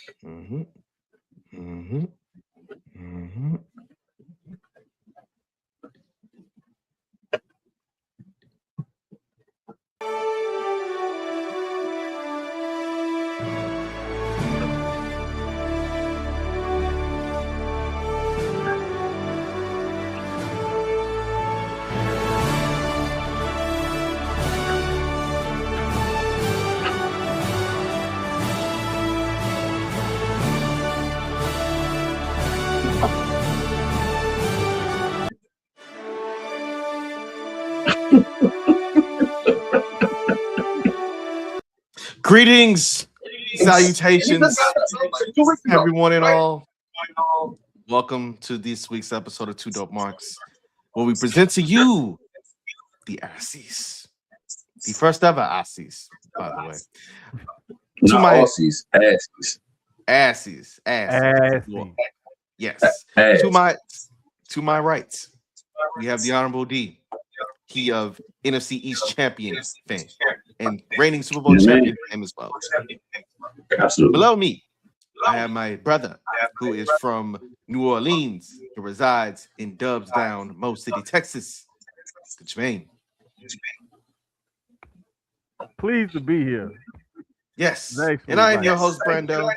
Mm-hmm. Mm-hmm. Mm-hmm. Greetings, salutations, everyone and all. Welcome to this week's episode of 2DopeMarks, where we present to you the Aussies, the first ever Aussies, by the way. To Not my Aussies, Aussies. Aussies. Assy. Yes. Ass. To my right, we have the Honorable D. He of NFC East champion fame and reigning Super Bowl champion fame as well. Absolutely. Below me, I have my brother, who is from New Orleans, who resides in Dubs Down, Mo City, Texas. Jermaine. Pleased to be here. Yes. Thanks, And I am your Mike. host, Brando,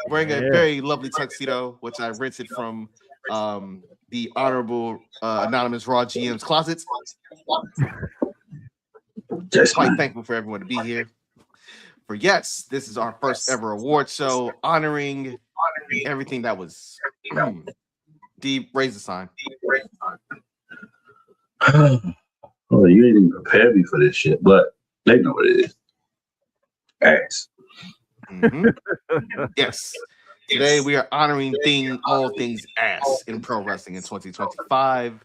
wearing a Yeah. very lovely tuxedo, which I rented from the Honorable Anonymous Raw GM's closet. Just Quite fine. thankful for everyone to be here. For yes, this is our first ever award show honoring everything that was deep. Raise the sign. Oh, you didn't even prepare me for this shit, but they know what it is. Ass. Mhm. Yes. Today we are honoring all things ass in pro wrestling in 2025.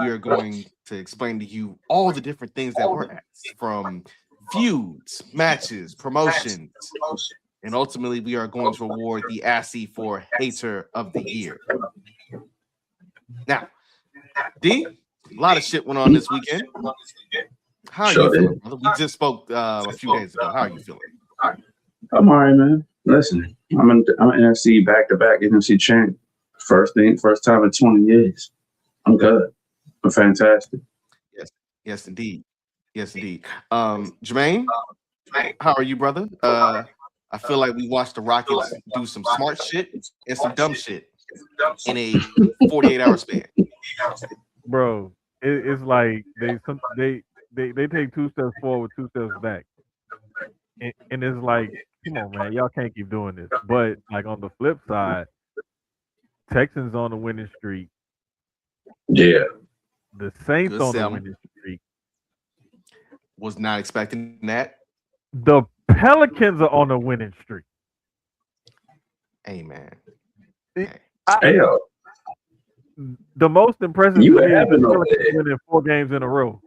We are going to explain to you all the different things that were ass, from feuds, matches, promotions, and ultimately we are going to award the Assy for Hater of the Year. Now, D, a lot of shit went on this weekend. How are Sure you did. feeling, brother? We just spoke a few days ago. How are you feeling? I'm all right, man. Listen, I'm an NFC back-to-back NFC champ. First time in 20 years. I'm good. I'm fantastic. Yes, indeed. Jermaine, how are you, brother? I feel like we watched the Rockets do some smart shit and some dumb shit in a 48-hour span. Bro, it's like they take 2 steps forward, 2 steps back. And it's like, come on, man, y'all can't keep doing this. But like on the flip side, Texans on the winning streak, Yeah. the Saints Good on the Sam. winning streak, Was not expecting that. the Pelicans are on the winning streak. Hey, man. Hey, yo. The most impressive You to me is having the no Pelicans day. winning 4 games in a row.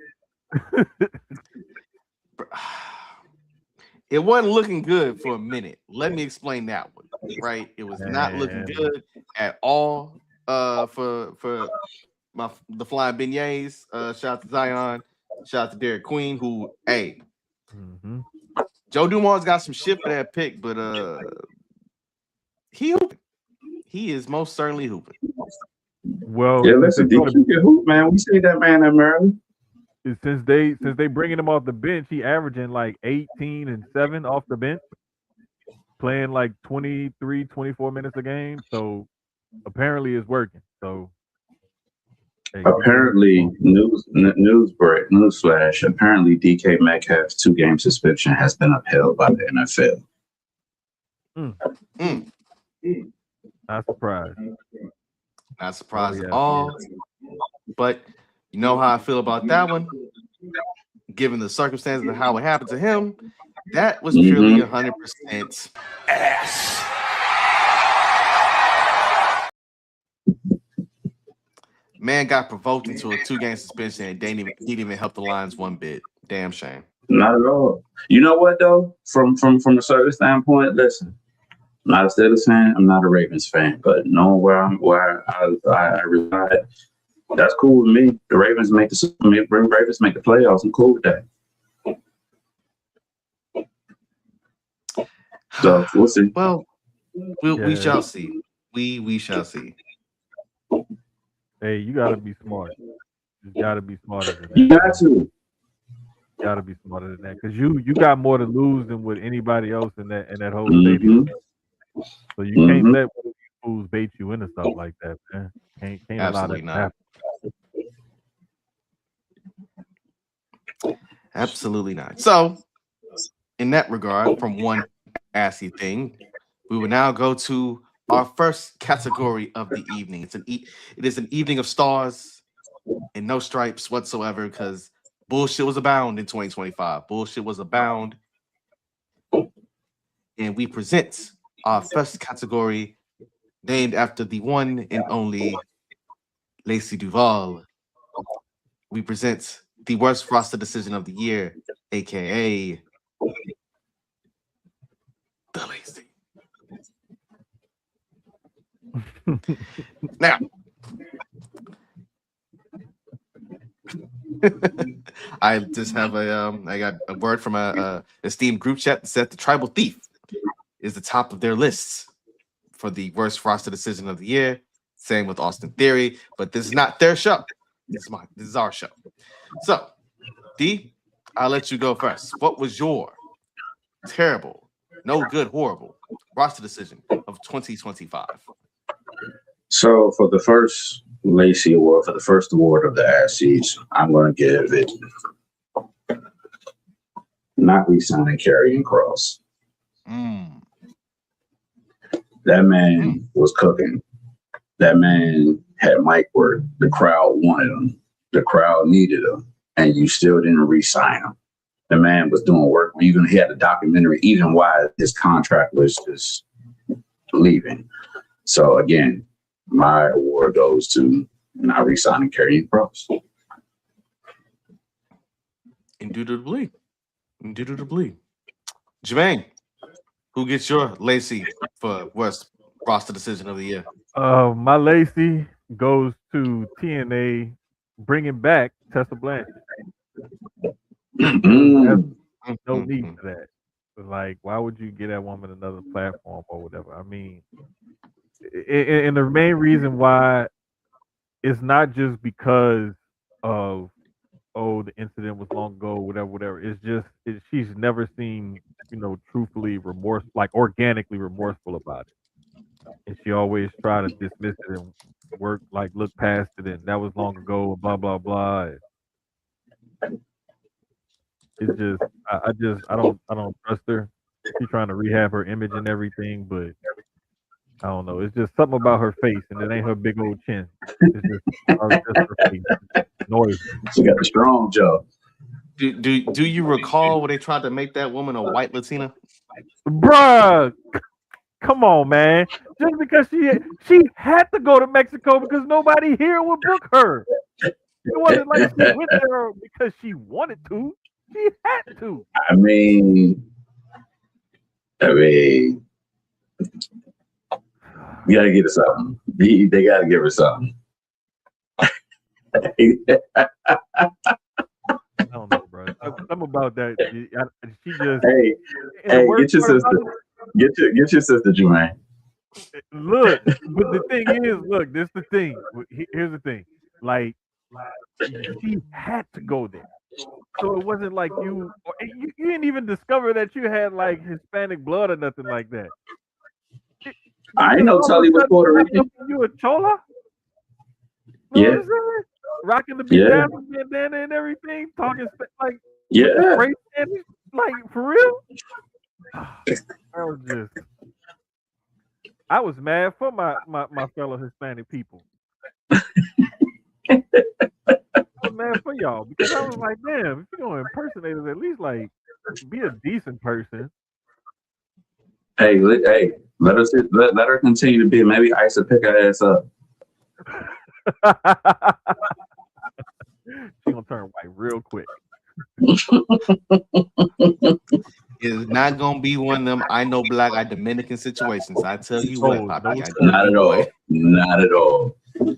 It wasn't looking good for a minute. Let me explain that one. Right, it was not looking Man. good at all. For the flying beignets. Shout out to Zion. Shout out to Derek Queen. Who, hey, Mhm. Joe Dumars got some shit for that pick, but he hooping. He is most certainly hooping. Well, Yeah, listen, D, you can hoop, man. We see that man in Maryland. since they bringing him off the bench, he averaging like 18 and 7 off the bench, playing like 23, 24 minutes a game. So apparently it's working. So hey, Apparently, newsflash. Apparently, DK Metcalf's 2-game suspension has been upheld by the NFL. not surprised. Not surprised Oh, at yeah. all. But you know how I feel about that one. Given the circumstances of how it happened to him, that was purely 100% ass. Man got provoked into a 2-game suspension and didn't even help the Lions one bit. Damn shame. Not at all. You know what though? From a certain standpoint, listen. I'm not a Steelers fan. I'm not a Ravens fan. But knowing where I reside, that's cool with me. The Ravens make the playoffs. I'm cool with that. So we'll see. Well, We shall see. We shall see. Hey, you gotta be smart. You gotta be smarter than that. You got to. Gotta be smarter than that because you got more to lose than with anybody else in that whole stadium. So you can't let one of these fools bait you into stuff like that, man. Can't Absolutely allow that to happen. Absolutely not. So, in that regard, from one assy thing, we will now go to our first category of the evening. It is an evening of stars and no stripes whatsoever because bullshit was abound in 2025. Bullshit was abound. And we present our first category named after the one and only Lacey Duval. We present the worst roster decision of the year, aka the Lacey. Now, I just have I got a word from a esteemed group chat that said the Tribal Thief is the top of their lists for the worst roster decision of the year. Same with Austin Theory, but this is not their show. This is our show. So, D, I'll let you go first. What was your terrible, no good, horrible roster decision of 2025? So for the first Lacey Award, for the first award of the ASCs, I'm going to give it not re-signing Karrion Kross. That man was cooking. That man had mic work. The crowd wanted him. The crowd needed him, and you still didn't re-sign him. The man was doing work. Even he had a documentary, even while his contract was just leaving. So again, my award goes to not re-signing Karrion Kross. Indubitably. Jermaine, who gets your Lacey for worst roster decision of the year? My Lacey goes to TNA bringing back Tessa Blanchard. No need for that. Like, why would you get that woman another platform or whatever? I mean, and the main reason why it's not just because of the incident was long ago, whatever. It's just she's never seemed, truthfully remorseful, like organically remorseful about it, and she always tried to dismiss it and look past it, and that was long ago, blah blah blah. It's just I don't trust her. She's trying to rehab her image and everything, but I don't know. It's just something about her face, and it ain't her big old chin. It's just her face. Noise. She got a strong jaw. Do you recall when they tried to make that woman a white Latina? Bruh, come on, man. Just because she had to go to Mexico because nobody here would book her. It wasn't like she went there because she wanted to. She had to. I mean, you gotta get her something. They gotta give her something. I don't know, bro. Something about that. She just. Hey, get your sister. Get your sister, Jermaine. Look, but the thing is, this is the thing. Here's the thing. Like, she had to go there. So it wasn't like you didn't even discover that you had like Hispanic blood or nothing like that. I ain't know Tully was Puerto Rican. You a chola? Yeah. Rocking the bedazzled bandana and everything, talking like like for real. I was mad for my fellow Hispanic people. I was mad for y'all because I was like, damn, if you're gonna impersonate us, at least like be a decent person. Hey, let her continue to be. Maybe Ice will pick her ass up. She gonna turn white real quick. It's not gonna be one of them I know black eye Dominican situations. I tell you what, Poppy, not at all. Not at all.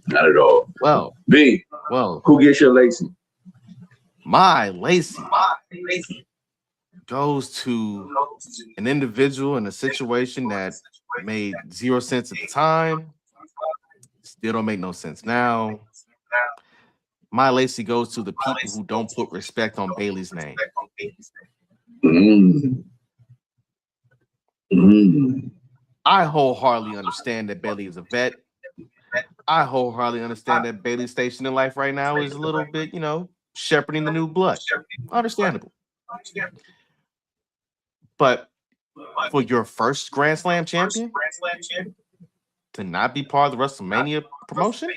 Not at all. Well, B. Well, who gets your Lacey? My Lacey goes to an individual in a situation that made zero sense at the time, still don't make no sense now. My Lacey goes to the people who don't put respect on Bailey's name. I wholeheartedly understand that Bailey is a vet. I wholeheartedly understand that Bailey's station in life right now is a little bit, shepherding the new blood. Understandable. But for your first Grand Slam champion to not be part of the WrestleMania promotion,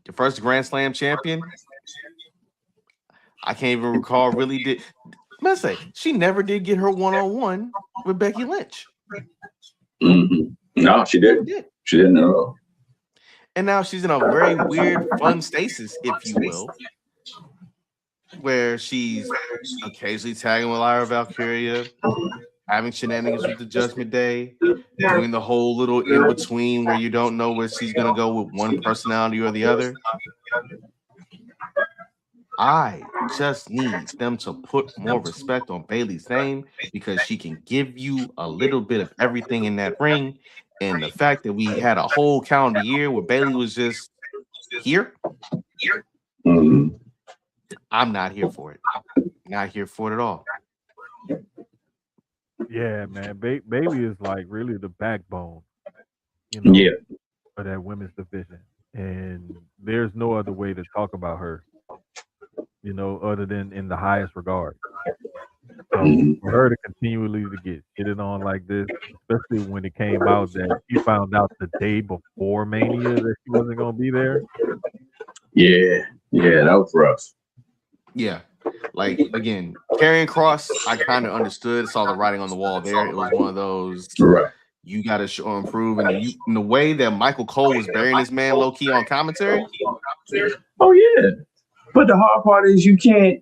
your first Grand Slam champion, I can't even recall really did. Let's say she never did get her one-on-one with Becky Lynch. No, she didn't. She didn't at all. And now she's in a very weird, fun stasis, if you will, where she's occasionally tagging with Lyra Valkyria, having shenanigans with the Judgment Day, doing the whole little in-between where you don't know where she's going to go with one personality or the other. I just need them to put more respect on Bailey's name because she can give you a little bit of everything in that ring. And the fact that we had a whole calendar year where Bailey was just here, I'm not here for it. Not here for it at all. Yeah, man. Bailey is like really the backbone, of that women's division. And there's no other way to talk about her, other than in the highest regard. So for her to continually to get shitted on like this, especially when it came out that she found out the day before Mania that she wasn't going to be there. Yeah, that was rough. Yeah. Like, again, Karrion Kross, I kind of understood, saw the writing on the wall there. It was one of those, you got to show and prove. And in the way that Michael Cole was burying this man low-key on commentary. Oh, yeah. But the hard part is you can't,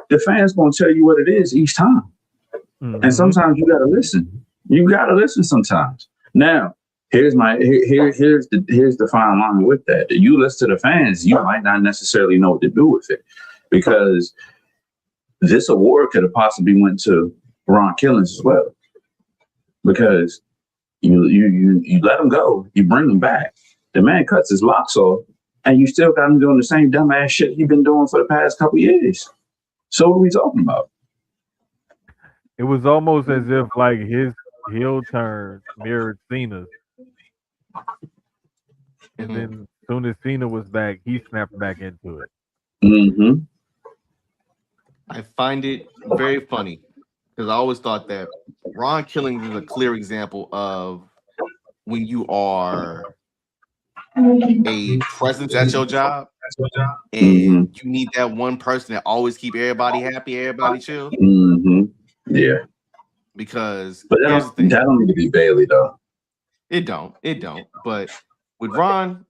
the fans going to tell you what it is each time. And sometimes you got to listen. You got to listen sometimes. Now, here's the fine line with that. You listen to the fans, you might not necessarily know what to do with it. Because this award could have possibly went to Ron Killings as well. Because you let him go, you bring him back. The man cuts his locks off, and you still got him doing the same dumbass shit he's been doing for the past couple years. So what are we talking about? It was almost as if like his heel turn mirrored Cena's. And then as soon as Cena was back, he snapped back into it. I find it very funny because I always thought that Ron Killings is a clear example of when you are a presence at your job and you need that one person that always keep everybody happy, everybody chill. Yeah. Because but that don't need to be Bailey though. It don't. But with Ron,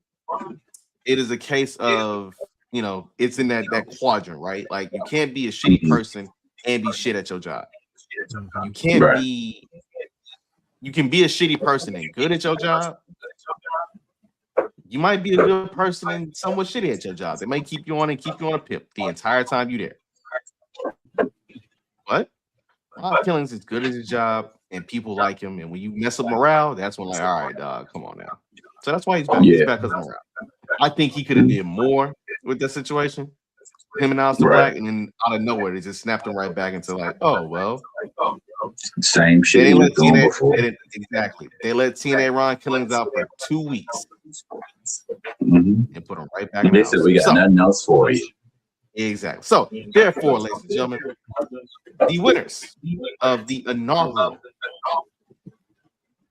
it is a case of, it's in that quadrant, right? Like you can't be a shitty person and be shit at your job. You can't be. You can be a shitty person and good at your job. You might be a good person and somewhat shitty at your job. They might keep you on and keep you on a pip the entire time you're there. What? Ron Killings is good at his job and people like him. And when you mess up morale, that's when like, all right, dog, come on now. So that's why he's back. He's back because of morale. I think he could have did more with that situation. Him and Aleister Black, and then out of nowhere, they just snapped him right back into like, oh well, same shit. They let TNA, exactly. They let TNA Ron Killings out for 2 weeks and put him right back. They said we got nothing else for you. Exactly. So therefore, ladies and gentlemen, the winners of the inaugural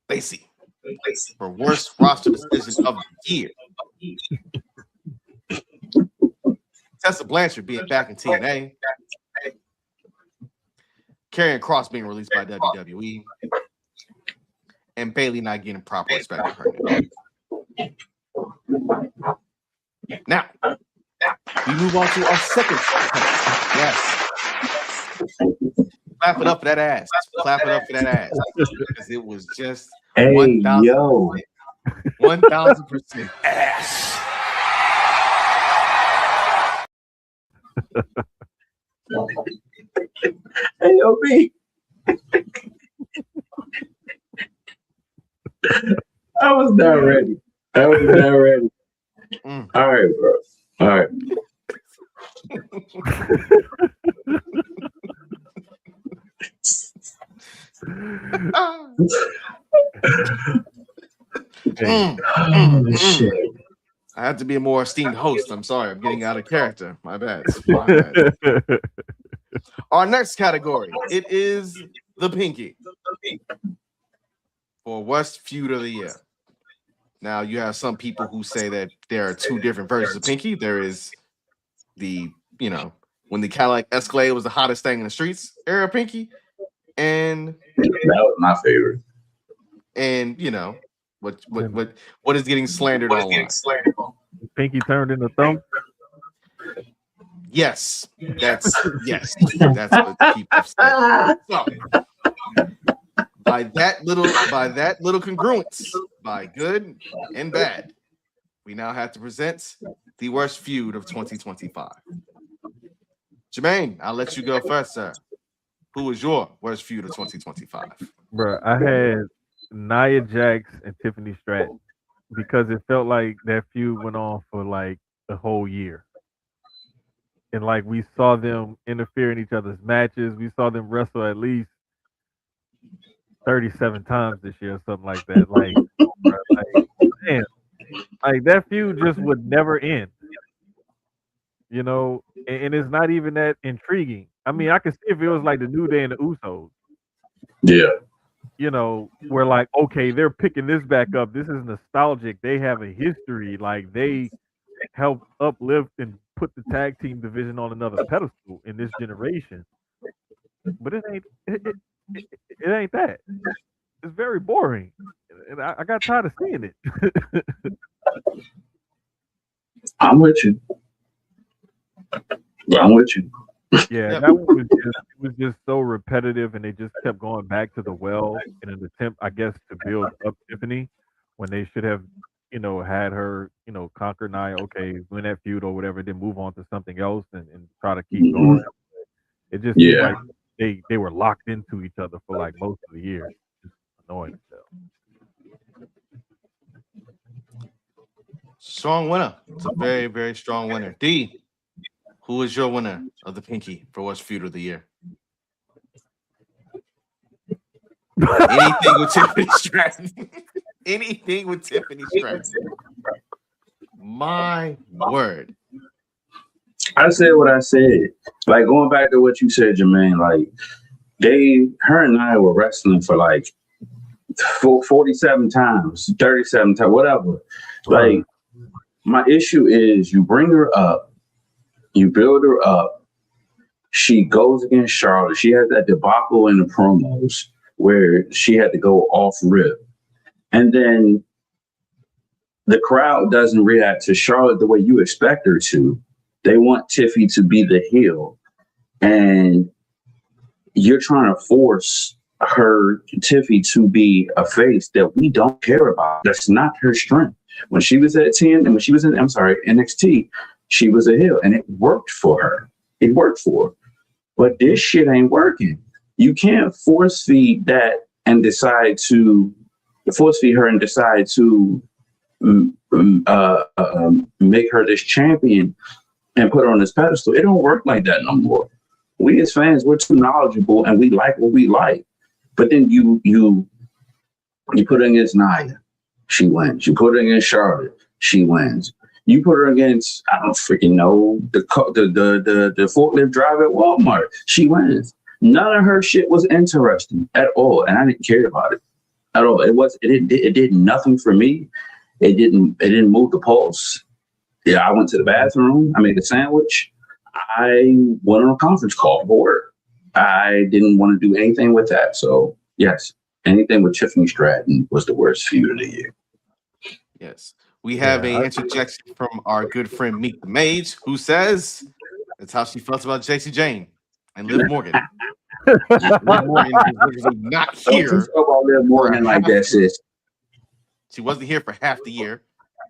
Lacey for worst roster decision of the year. Tessa Blanchard being back in TNA. Karrion Kross being released by WWE. And Bailey not getting proper respect for her name. Now, we move on to our second. Yes. Clap it up for that ass. Clap it up for that ass. Because it was just 1,000%. 1,000% ass. B. I was not ready. All right, bro. All right. Shit. I have to be a more esteemed host. I'm sorry. I'm getting out of character. My bad. My bad. Our next category, it is the Pinky for worst feud of the year. Now, you have some people who say that there are two different versions of Pinky. There is the, when the Cadillac Escalade was the hottest thing in the streets era Pinky. And that was my favorite. And, what is getting slandered online? Pinky turned into thumb? Yes. That's what people say. So, by that little congruence, by good and bad, we now have to present the worst feud of 2025. Jermaine, I'll let you go first, sir. Who was your worst feud of 2025? Bro, I had Nia Jax and Tiffany Stratton because it felt like that feud went on for like a whole year. And like we saw them interfere in each other's matches. We saw them wrestle at least 37 times this year, or something like that. Like, man, like that feud just would never end. And it's not even that intriguing. I mean, I could see if it was like the New Day and the Usos. Yeah. Where like, okay, they're picking this back up. This is nostalgic. They have a history. Like they helped uplift and put the tag team division on another pedestal in this generation. But it ain't that. It's very boring. And I got tired of seeing it. I'm with you. Yeah, that was just so repetitive, and they just kept going back to the well in an attempt, I guess, to build up Tiffany when they should have, had her, conquer Nia, okay, win that feud or whatever, then move on to something else and try to keep going. It just seemed like they were locked into each other for like most of the year. Just annoying itself. Strong winner. It's a very, very strong winner. D, who is your winner of the Pinky for worst feud of the year? Anything with Tiffany Stratton. Anything with Tiffany Stratton. My word. I said what I said. Like going back to what you said, Jermaine, like her and I were wrestling for like 47 times, 37 times, whatever. Like my issue is you bring her up, you build her up, she goes against Charlotte. She has that debacle in the promos where she had to go off rip. And then the crowd doesn't react to Charlotte the way you expect her to. They want Tiffy to be the heel. And you're trying to force Tiffy to be a face that we don't care about. That's not her strength. When she was at 10 and when she was in, NXT, she was a heel and it worked for her. It worked for her. But this shit ain't working. You can't force feed that and decide to make her this champion and put her on this pedestal. It don't work like that no more. We as fans, we're too knowledgeable and we like what we like. But then you put her against Nia, she wins. You put her against Charlotte, she wins. You put her against, I don't freaking know, the forklift driver at Walmart, she wins. None of her shit was interesting at all, and I didn't care about it at all. It did nothing for me. It didn't move the pulse. Yeah, I went to the bathroom. I made a sandwich. I went on a conference call for work. I didn't want to do anything with that. So yes, anything with Tiffany Stratton was the worst feud of the year. Yes. We have an interjection from our good friend Meek the Mage, who says that's how she felt about JC Jane and Liv Morgan. Liv Morgan was not here. Don't talk about Liv Morgan like that, sis. She wasn't here for half the year.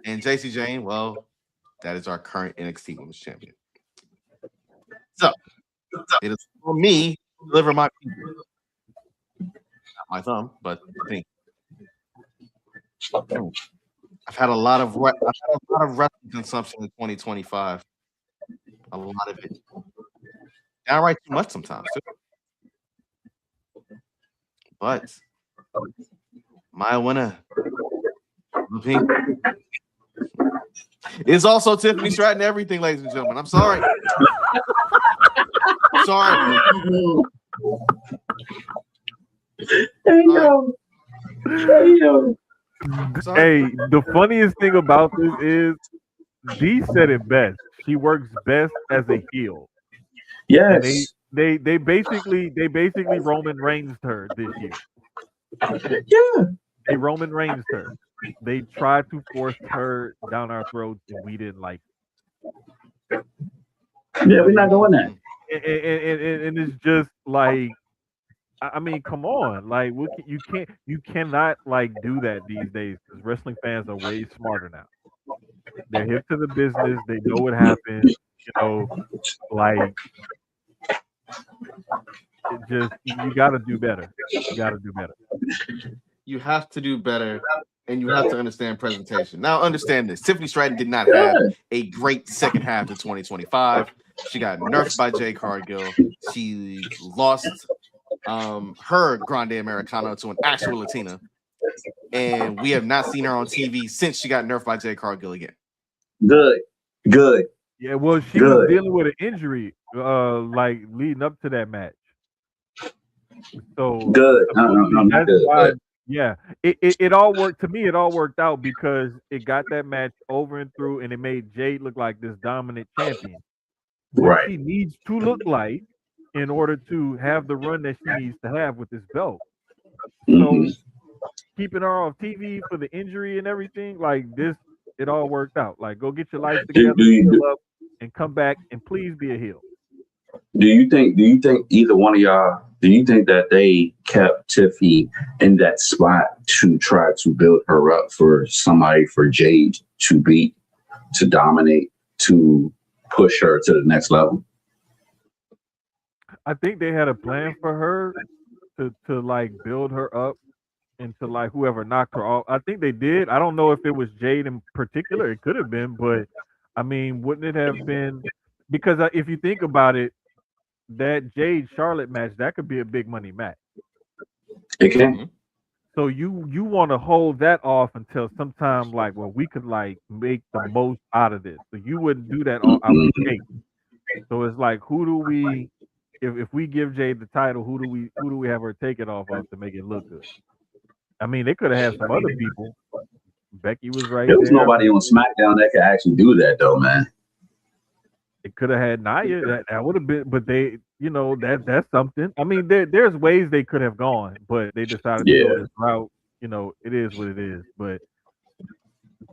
And JC Jane, well, that is our current NXT Women's Champion. So it is for me deliver my people. Not my thumb, but the thing. I've had a lot of wrestling consumption in 2025. A lot of it. Downright too much sometimes too. But my winner, the pink, is also Tiffany Stratton. Everything, ladies and gentlemen. I'm sorry. Sorry. Hey yo. Hey, the funniest thing about this is D said it best. She works best as a heel. And Yes. they basically Roman Reigns her this year. Yeah. They Roman Reigns her. They tried to force her down our throats, and we didn't like Yeah, we're not doing that. And it's just like, I mean, come on, like you cannot like do that these days because wrestling fans are way smarter now. They're hip to the business. They know what happened. You know, like it just you got to do better. You got to do better. You have to do better, and you have to understand presentation. Now, understand this: Tiffany Stratton did not have a great second half of 2025. She got nerfed by Jay Cargill. She lost her Grande Americano to an actual Latina, and we have not seen her on TV since she got nerfed by Jay Cargill again. Good. Yeah, well, she was dealing with an injury, like leading up to that match. So good. No, that's good. why. Yeah, it all worked to me. It all worked out because it got that match over and through, and it made Jade look like this dominant champion. What she needs to look like in order to have the run that she needs to have with this belt. So keeping her off TV for the injury and everything, like this, it all worked out. Like, go get your life together, heal up, and come back, and please be a heel. Do you think either one of y'all, do you think that they kept Tiffy in that spot to try to build her up for somebody for Jade to beat, to dominate, to push her to the next level? I think they had a plan for her to like build her up into like whoever knocked her off. I think they did. I don't know if it was Jade in particular. It could have been, but I mean, wouldn't it have been? Because if you think about it, that Jade Charlotte match, that could be a big money match. It can. So you want to hold that off until sometime like where we could like make the most out of this. So you wouldn't do that all out the gate. So it's like, who do we, if we give Jade the title, who do we have her take it off of to make it look good? I mean, they could have had some other people. Becky was right there. There was nobody on SmackDown that could actually do that though, man. It could have had Nia. That would have been, but they, you know, that's something. I mean, there's ways they could have gone, but they decided to go this route. You know, it is what it is. But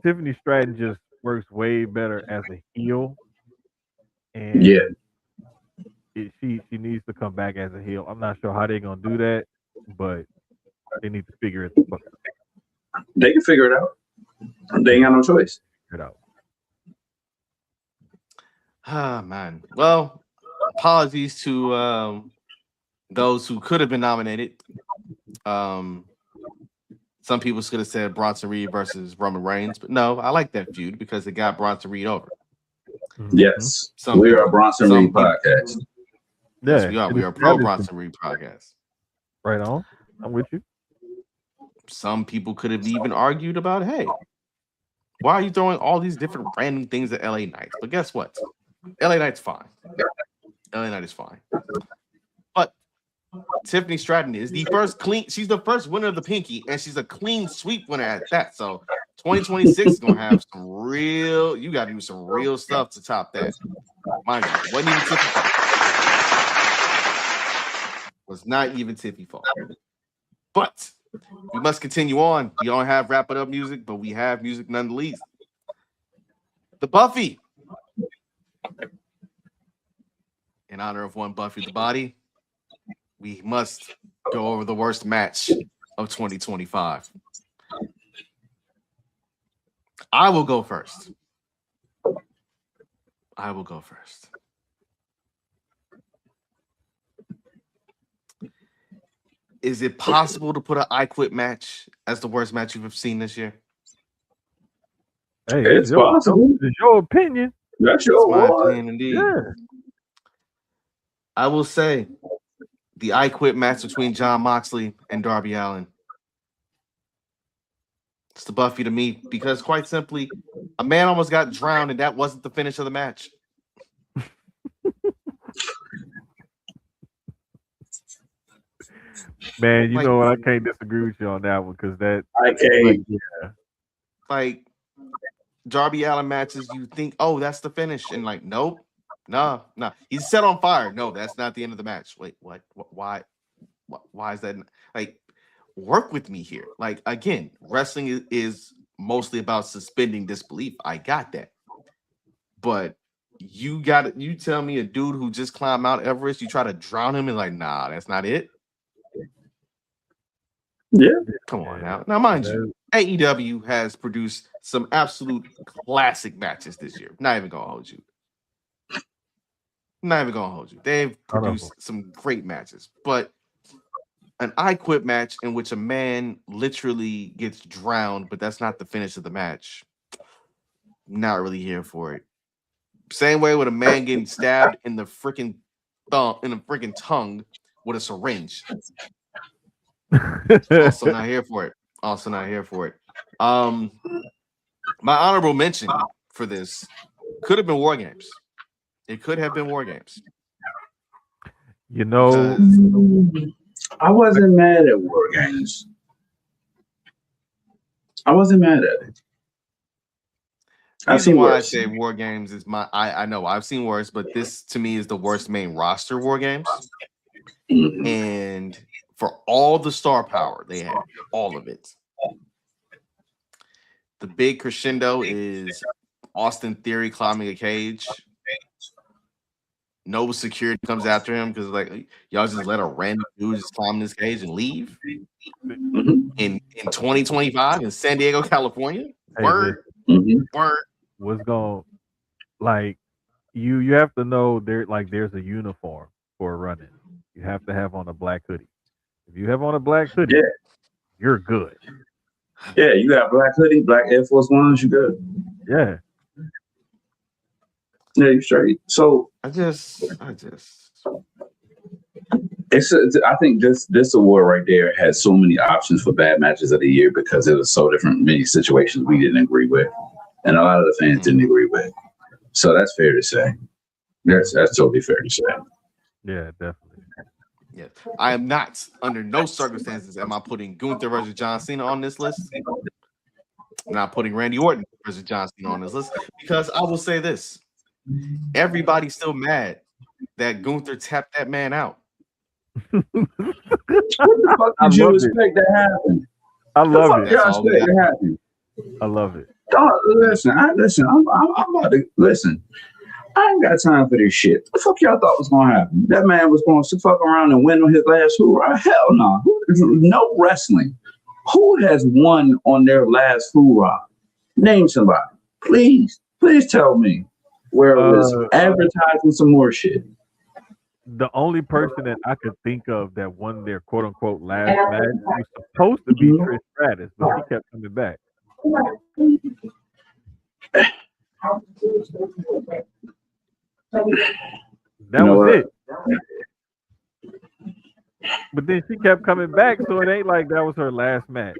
Tiffany Stratton just works way better as a heel, and she needs to come back as a heel. I'm not sure how they're gonna do that, but they need to figure it out. They can figure it out. They ain't got no choice. Figure it out. Ah, man. Well, apologies to those who could have been nominated. Some people could have said Bronson Reed versus Roman Reigns, but no, I like that feud because it got Bronson Reed over. Yes, we are a Bronson Reed podcast. Yes, we are. We are a pro Bronson Reed podcast. Right on. I'm with you. Some people could have even argued about, hey, why are you throwing all these different random things at LA Knight? But guess what? LA Knight's fine. LA Knight is fine. But Tiffany Stratton is the first clean. She's the first winner of the Pinky, and she's a clean sweep winner at that. So 2026 is gonna have some real. You got to do some real stuff to top that. Mind you, it wasn't even Tiffany's fault. Was not even Tiffany's fault. But we must continue on. We don't have wrap it up music, but we have music nonetheless. The Buffy. In honor of one Buffy the Body, we must go over the worst match of 2025. I will go first. Is it possible to put an I Quit match as the worst match you've seen this year? Hey, It's possible. It's your opinion. That's your my one. opinion, indeed. Yeah. I will say the I Quit match between Jon Moxley and Darby Allin. It's the Buffy to me because, quite simply, a man almost got drowned, and that wasn't the finish of the match. Man, you know what? I can't disagree with you on that one because that I can't. Like Darby Allin matches, you think, oh, that's the finish, and like, nope, nah. He's set on fire. No, that's not the end of the match. Wait, what? Why is that? Like, work with me here. Like, again, wrestling is mostly about suspending disbelief. I got that, but you tell me a dude who just climbed Mount Everest, you try to drown him, and like, nah, that's not it. Yeah, come on now. Now, mind you, AEW has produced some absolute classic matches this year. Not even gonna hold you. They've produced some great matches, but an I Quit match in which a man literally gets drowned, but that's not the finish of the match. Not really here for it. Same way with a man getting stabbed in the freaking tongue with a syringe. Also not here for it. My honorable mention for this could have been War Games. It could have been War Games. You know, I wasn't mad at War Games. I wasn't mad at it. I've seen why worse. I say War Games is I know I've seen worse, but this to me is the worst main roster War Games. Mhm. And for all the star power they had, all of it. The big crescendo is Austin Theory climbing a cage. No security comes after him because like y'all just let a random dude just climb this cage and leave Mhm. in 2025 in San Diego, California. Hey, Word. What's going like you have to know there's a uniform for running. You have to have on a black hoodie. If you have on a black hoodie, you're good. Yeah, you got black hoodie, black Air Force Ones, you good. Yeah. Yeah, you straight. So I just I think this award right there has so many options for bad matches of the year because it was so different, many situations we didn't agree with, and a lot of the fans didn't agree with. So that's fair to say. That's totally fair to say. Yeah, definitely. Yes, I am not under no circumstances am I putting Gunther versus John Cena on this list. I'm not putting Randy Orton versus John Cena on this list because I will say this: everybody's still mad that Gunther tapped that man out. What the fuck did you expect to happen? I love it. I love it. Listen, I'm about to listen. I ain't got time for this shit. The fuck y'all thought was gonna happen? That man was going to fuck around and win on his last hoorah? Hell no. No wrestling. Who has won on their last hoorah? Name somebody. Please tell me where it was advertising some more shit. The only person that I could think of that won their quote unquote last match was supposed to be Trish Stratus, but she kept coming back. That was it. But then she kept coming back, so it ain't like that was her last match.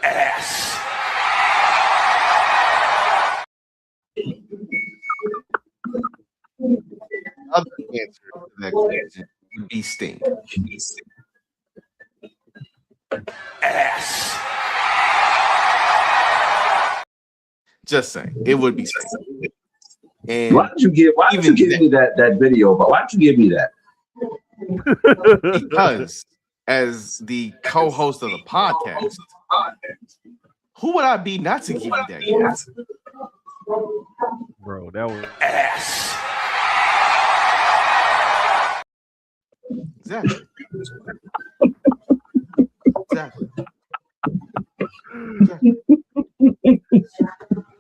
Ass. Other answer to that question would be Sting. Ass. Just saying, it would be Sting. And why did you give me that video? But why did you give me that? Because as the co-host of the podcast, who would I be not to give you that gift? Bro, that was ass. Exactly.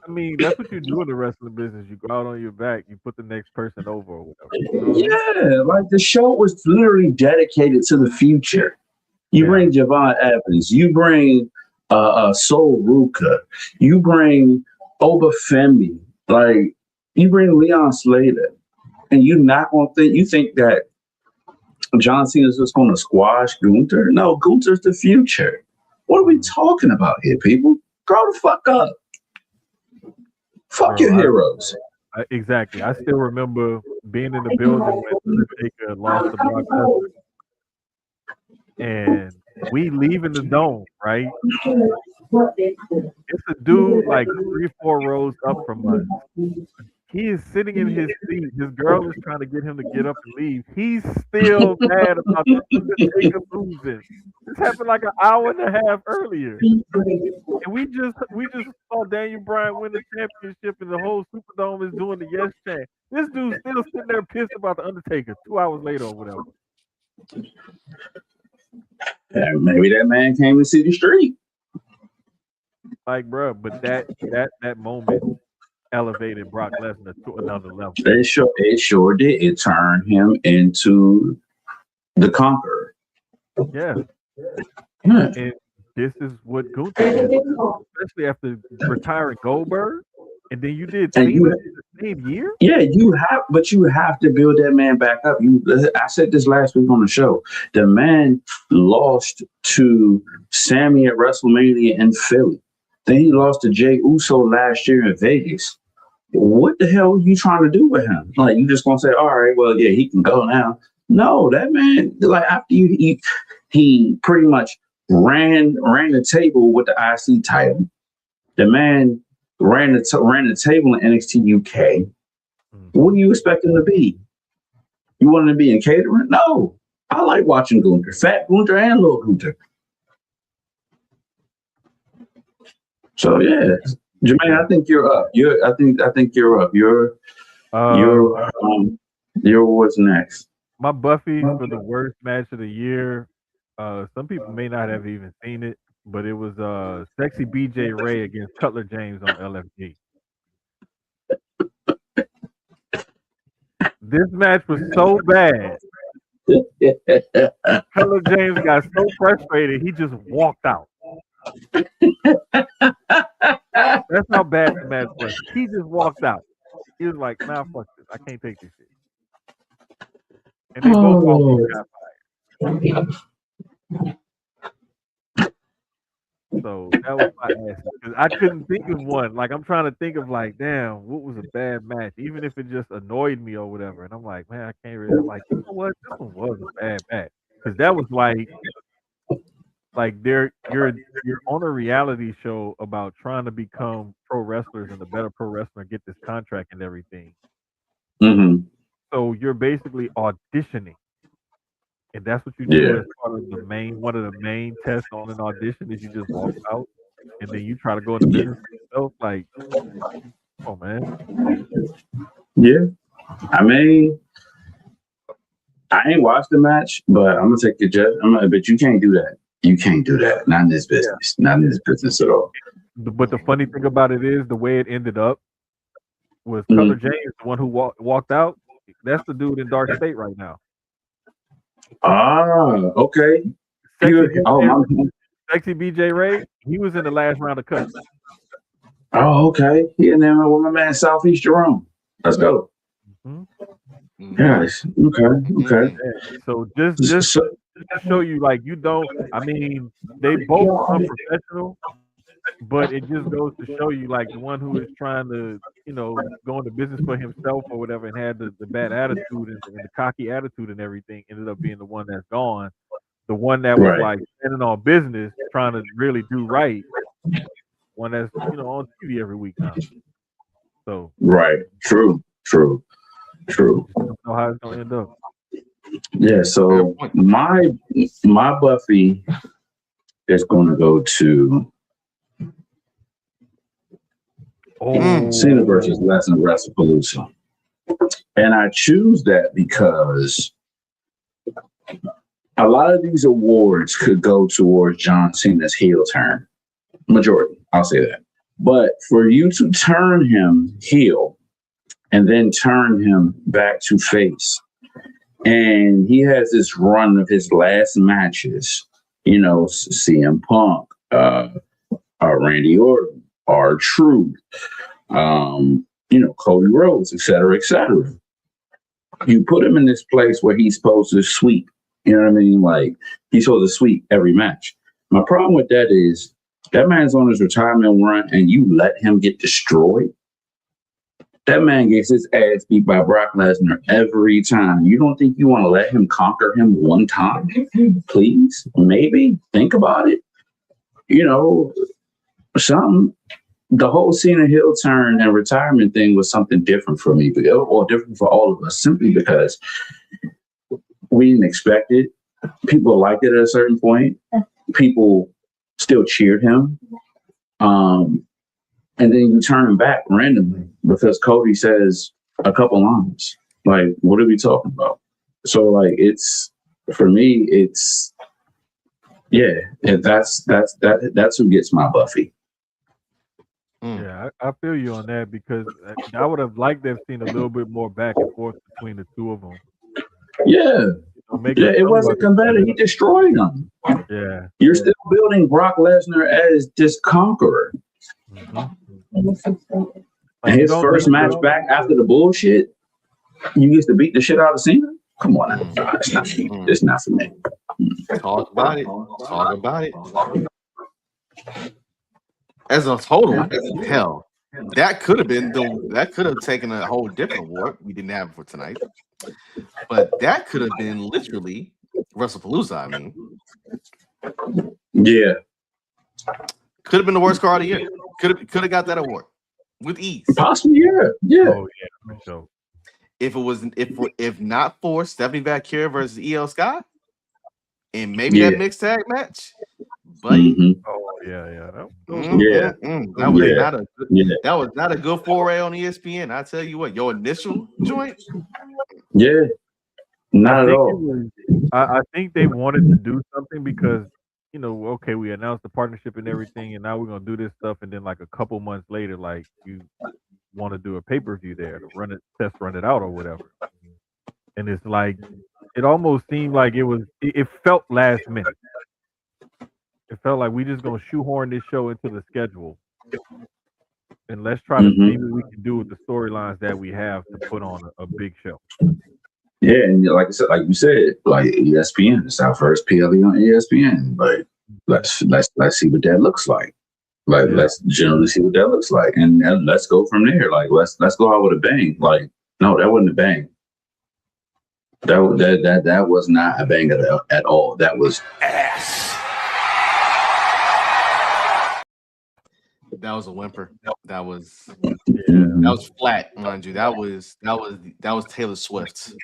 I mean, that's what you do in the wrestling business. You go out on your back, you put the next person over or whatever. Yeah, like the show was literally dedicated to the future. You bring Javon Evans. You bring Sol Ruka. You bring Obafemi. Like, you bring Leon Slater. And you're not going to think, you think that John Cena is just going to squash Gunther? No, Gunther's the future. What are we talking about here, people? Grow the fuck up. Fuck your heroes. Exactly. I still remember being in the building when Undertaker lost to Brock Lesnar. And we leaving the dome, right? It's a dude like 3-4 rows up from us. He is sitting in his seat. His girl is trying to get him to get up and leave. He's still mad about the Undertaker losing. This happened like an hour and a half earlier. And we just saw Daniel Bryan win the championship and the whole Superdome is doing the yes chant. This dude's still sitting there pissed about the Undertaker 2 hours later or whatever. Yeah, maybe that man came to see the street. Like, bro, but that moment elevated Brock Lesnar to another level. It sure did. It turned him into the conqueror. Yeah. And this is what Gunther did, especially after retiring Goldberg. And then you did Cena in the same year? Yeah, you have to build that man back up. I said this last week on the show. The man lost to Sammy at WrestleMania in Philly. Then he lost to Jey Uso last year in Vegas. What the hell are you trying to do with him? Like, you just gonna say, all right, well, yeah, he can go now. No, that man, like, after he pretty much ran the table with the IC title. The man ran the table in NXT UK. What do you expect him to be? You want him to be in catering? No. I like watching Gunther, Fat Gunther and Little Gunther. So yeah, Jermaine, I think you're up. I think you're up. You're what's next? My Buffy for the worst match of the year. Some people may not have even seen it, but it was Sexy BJ Ray against Cutler James on LFG. This match was so bad. Cutler James got so frustrated, he just walked out. That's how bad the match was. He just walked out. He was like, nah, fuck this. I can't take this shit. And they both got fired. So that was my answer. Because I couldn't think of one. Like, I'm trying to think of, like, damn, what was a bad match? Even if it just annoyed me or whatever. And I'm like, man, I can't really, like, you know what? This one was a bad match. Because that was like you're on a reality show about trying to become pro wrestlers and the better pro wrestler and get this contract and everything. Mm-hmm. So you're basically auditioning. And that's what you do as part of one of the main tests on an audition is you just walk out and then you try to go into business for yourself. Like, oh man. Yeah. I mean, I ain't watched the match, but I'm gonna take the judge. But you can't do that. You can't do that. Not in this business. Yeah. Not in this business at all. But the funny thing about it is the way it ended up was Cutler James, the one who walked out. That's the dude in Dark State right now. Ah, okay. Sexy BJ Ray, he was in the last round of cuts. Oh, okay. He in there with my man Southeast Jerome. Let's go. Mm-hmm. Yes. Okay. Yeah. So just to show you, like, you don't. I mean, they both are unprofessional, but it just goes to show you, like, the one who is trying to, go into business for himself or whatever, and had the bad attitude and the cocky attitude and everything, ended up being the one that's gone. The one that was like standing on business, trying to really do right. One that's on TV every week now. So true. I don't know how it's gonna end up. Yeah. So my Buffy is going to go to Cena versus Lesnar WrestlePalooza, and I choose that because a lot of these awards could go towards John Cena's heel turn. Majority, I'll say that. But for you to turn him heel and then turn him back to face, and he has this run of his last matches CM Punk, Randy Orton, R-Truth, Cody Rhodes, et cetera, et cetera. You put him in this place where he's supposed to sweep. You know what I mean? Like, he's supposed to sweep every match. My problem with that is that man's on his retirement run and you let him get destroyed. That man gets his ass beat by Brock Lesnar every time. You don't think you want to let him conquer him one time? Please? Maybe? Think about it. Something. The whole Cena heel turn and retirement thing was something different for me, or different for all of us, simply because we didn't expect it. People liked it at a certain point. People still cheered him. And then you turn him back randomly because Cody says a couple lines. Like, what are we talking about? So, like, for me, that's who gets my Buffy. Yeah, I feel you on that because I would have liked to have seen a little bit more back and forth between the two of them. Yeah. It wasn't competitive. He destroyed them. Yeah. You're still building Brock Lesnar as this conqueror. Mm-hmm. And his first match back after the bullshit, you get to beat the shit out of Cena? Come on now. It's not for me. It's not for me. Talk about it. Talk about it. As a total, hell, that could have taken a whole different award. We didn't have it for tonight, but that could have been literally WrestlePalooza. I mean, yeah, could have been the worst card of the year. Could have got that award with ease. Possibly, yeah. Oh yeah, for sure. If not for Stephanie Valkyrie versus EL Sky, and maybe that mixed tag match. Buddy. Mm-hmm. Oh yeah. That was not a good foray on ESPN. I tell you what, your initial joint. Yeah, not at all. I think they wanted to do something because okay, we announced the partnership and everything, and now we're gonna do this stuff, and then like a couple months later, like you want to do a pay-per-view there to run it out or whatever, and it's like it almost seemed like it felt last minute. It felt like we just gonna shoehorn this show into the schedule, and let's try to see what we can do with the storylines that we have to put on a big show. Yeah, and like I said, like you said, like ESPN, it's our first PLE on ESPN. Like let's see what that looks like. Like let's generally see what that looks like, and let's go from there. Like let's go out with a bang. Like no, that wasn't a bang. That was not a bang at all. That was ass. That was a whimper. That was flat, mind you. That was Taylor Swift.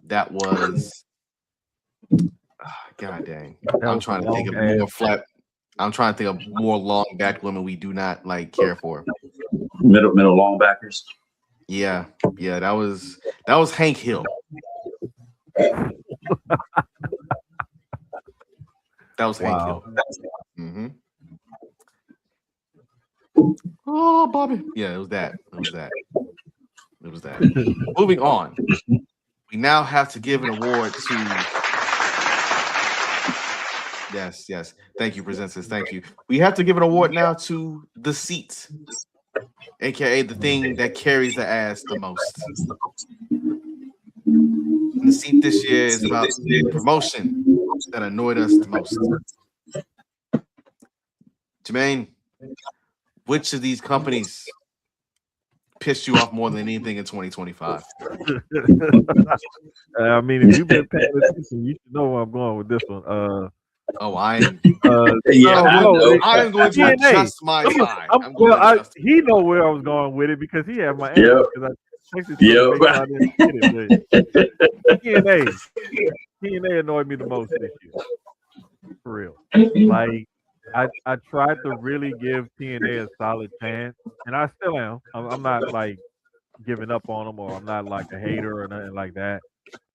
That was God dang. I'm trying to think of more flat. I'm trying to think of more long back women we do not like care for. Middle long backers. Yeah. That was Hank Hill. That was Hank Hill. Mm-hmm. Oh, Bobby. Yeah, it was that. Moving on. We now have to give an award to. Yes. Thank you, presenters. Thank you. We have to give an award now to the seat, aka the thing that carries the ass the most. And the seat this year is about the promotion that annoyed us the most. Jermaine, which of these companies pissed you off more than anything in 2025? I mean, if you've been paying attention, you should know where I'm going with this one. I am going to adjust my side. He know where I was going with it because he had my answer. TNA annoyed me the most this year, for real. Like I tried to really give TNA a solid chance, and I still am. I'm not like giving up on them, or I'm not like a hater or nothing like that.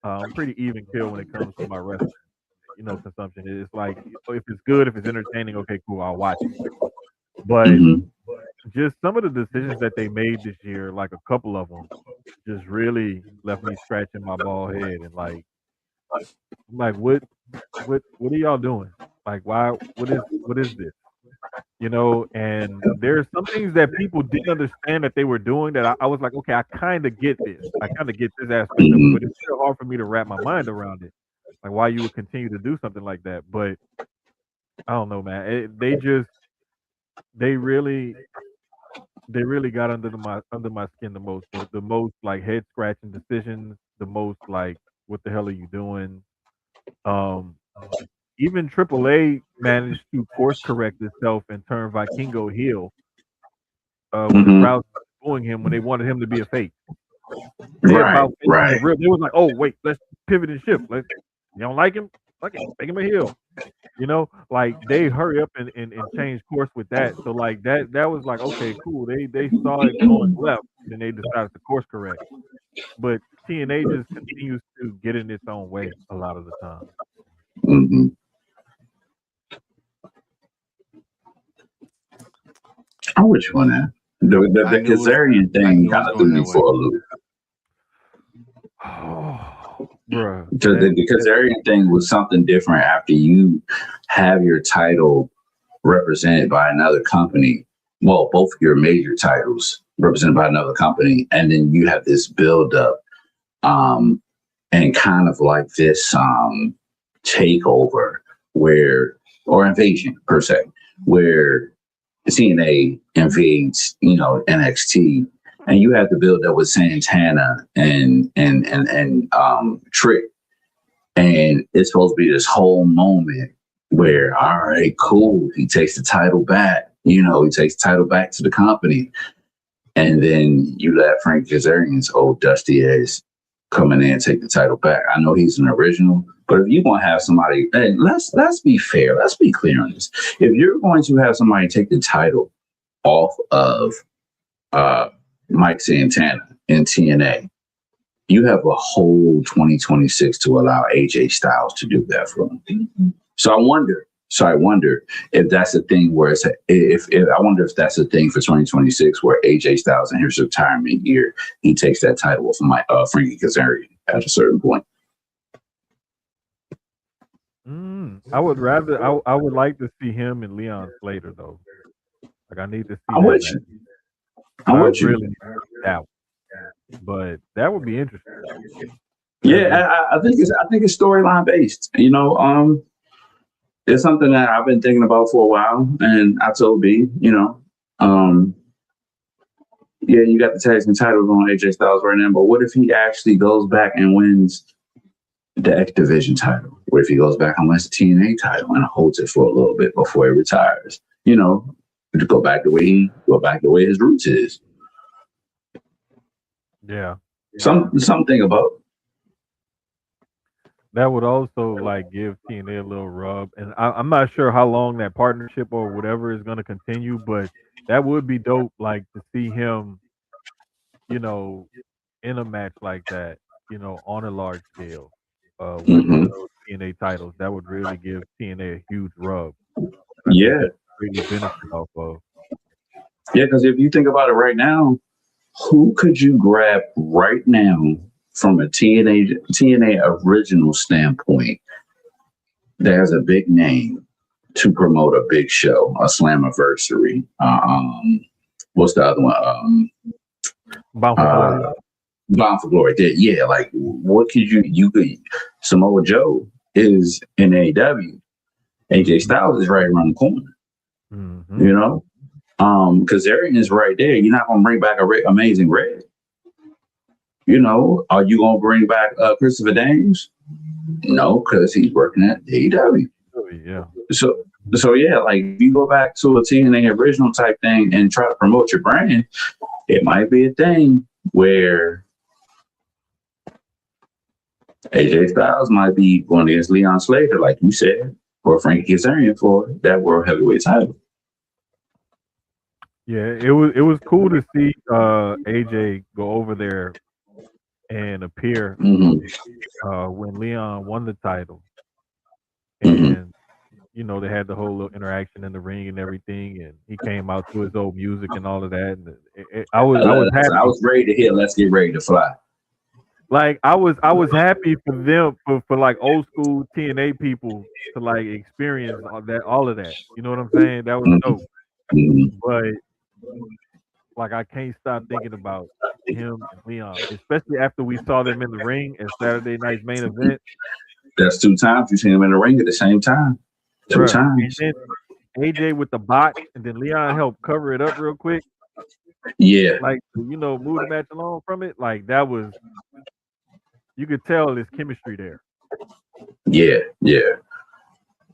I'm pretty even keel when it comes to my wrestling, consumption. It's like if it's good, if it's entertaining, okay, cool, I'll watch it. But just some of the decisions that they made this year, like a couple of them, just really left me scratching my bald head and like, what are y'all doing? Like, why? What is this? You know, and there's some things that people didn't understand that they were doing that I was like, okay, I kind of get this. I kind of get this aspect of it, but it's still hard for me to wrap my mind around it. Like, why you would continue to do something like that. But I don't know, man. They really got under my skin the most. The most like head scratching decisions. The most like, what the hell are you doing? Um, Even AAA managed to course correct itself and turn Vikingo heel when the crowd started booing him when they wanted him to be a face. They about Right. real. They was like, "Oh wait, let's pivot and shift. You don't like him? Fuck it, make him a heel." You know, like they hurry up and change course with that. So like that was like, okay, cool. They saw it going left, then they decided to course correct. But TNA just continues to get in its own way a lot of the time. Mm-hmm. I'm with you on that. The Kazarian thing kind of threw me for a loop. Oh, bruh. The Kazarian thing was something different after you have your title represented by another company. Well, both of your major titles represented by another company, and then you have this build-up and kind of like this takeover or invasion per se, where TNA invades, NXT, and you have to build up with Santana and Trick, and it's supposed to be this whole moment where, all right, cool, he takes the title back, he takes the title back to the company, and then you let Frank Kazarian's old dusty ass come in and take the title back. I know he's an original, but if you're going to have somebody, hey, let's be fair, let's be clear on this. If you're going to have somebody take the title off of Mike Santana in TNA, you have a whole 2026 to allow AJ Styles to do that for him. So I wonder if that's a thing where I wonder if that's a thing for 2026 where AJ Styles in his retirement year, he takes that title from Frankie Kazarian at a certain point. I would like to see him and Leon Slater though. Like, I need to see. I'm with you. Really that one. But that would be interesting. Yeah, I think it's storyline based. It's something that I've been thinking about for a while, and I told B, yeah, you got the tag team titles on AJ Styles right now, but what if he actually goes back and wins the X Division title? What if he goes back and wins the TNA title and holds it for a little bit before he retires? To go back the way his roots is. Yeah. Something about. That would also like give TNA a little rub, and I'm not sure how long that partnership or whatever is going to continue, but that would be dope. Like to see him, in a match like that, on a large scale, with one of those TNA titles. That would really give TNA a huge rub. Yeah, really benefit off of. Yeah, because if you think about it right now, who could you grab right now from a TNA original standpoint that has a big name to promote a big show, a Slammiversary? What's the other one? Bound for Glory. Bound for Glory. Yeah, like what could you could Samoa Joe is in AEW. AJ Styles is right around the corner. Mm-hmm. Kazarian is right there. You're not gonna bring back Amazing Red. Are you gonna bring back Christopher Daniels? No, because he's working at AEW. Yeah. So yeah, like if you go back to a TNA original type thing and try to promote your brand, it might be a thing where AJ Styles might be going against Leon Slater, like you said, or Frankie Kazarian for that World Heavyweight title. Yeah, it was cool to see AJ go over there and appear when Leon won the title, and they had the whole little interaction in the ring and everything, and he came out to his old music and all of that. And I was happy. I was ready to hit. Let's get ready to fly. Like I was happy for them for like old school TNA people to like experience all of that. You know what I'm saying? That was dope. But like I can't stop thinking about him and Leon, especially after we saw them in the ring at Saturday night's main event. That's 2 times you seen them in the ring at the same time. 2 Bruh. times. And then AJ with the bot, and then Leon helped cover it up real quick. Yeah. Like move the match along from it. Like that was, you could tell there's chemistry there. Yeah.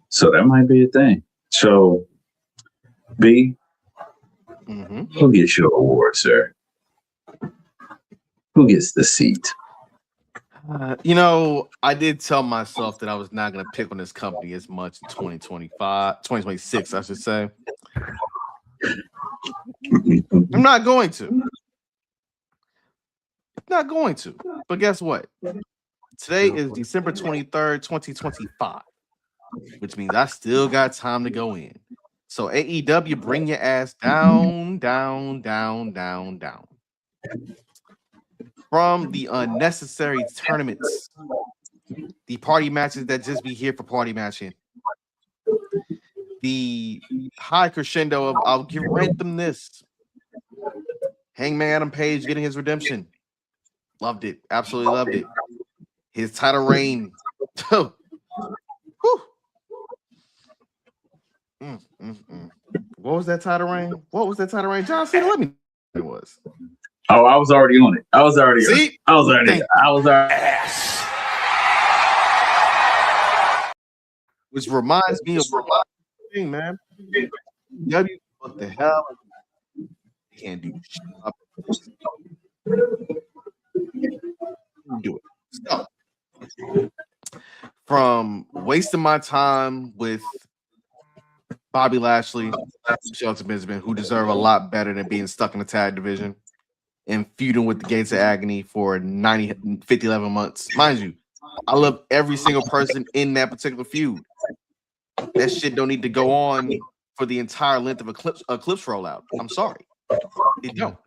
So that might be a thing. So, B, who gets your award, sir? Who gets the seat? I did tell myself that I was not going to pick on this company as much in 2026, I should say. I'm not going to. But guess what? Today is December 23rd, 2025, which means I still got time to go in. So AEW, bring your ass down. From the unnecessary tournaments, the party matches that just be here for party matching, the high crescendo of I'll rank them this. Hangman Adam Page getting his redemption. Loved it. Absolutely loved it. His title reign. What was that title reign? John Cena, let me know what it was. Oh, I was already on it. See? I was already. Which reminds me of thing, man. W, what the hell? Can't do shit. Do it. So, from wasting my time with Bobby Lashley, Shelton Benjamin, who deserve a lot better than being stuck in the tag division and feuding with the Gates of Agony for 11 months. Mind you, I love every single person in that particular feud. That shit don't need to go on for the entire length of Eclipse rollout. I'm sorry. It don't.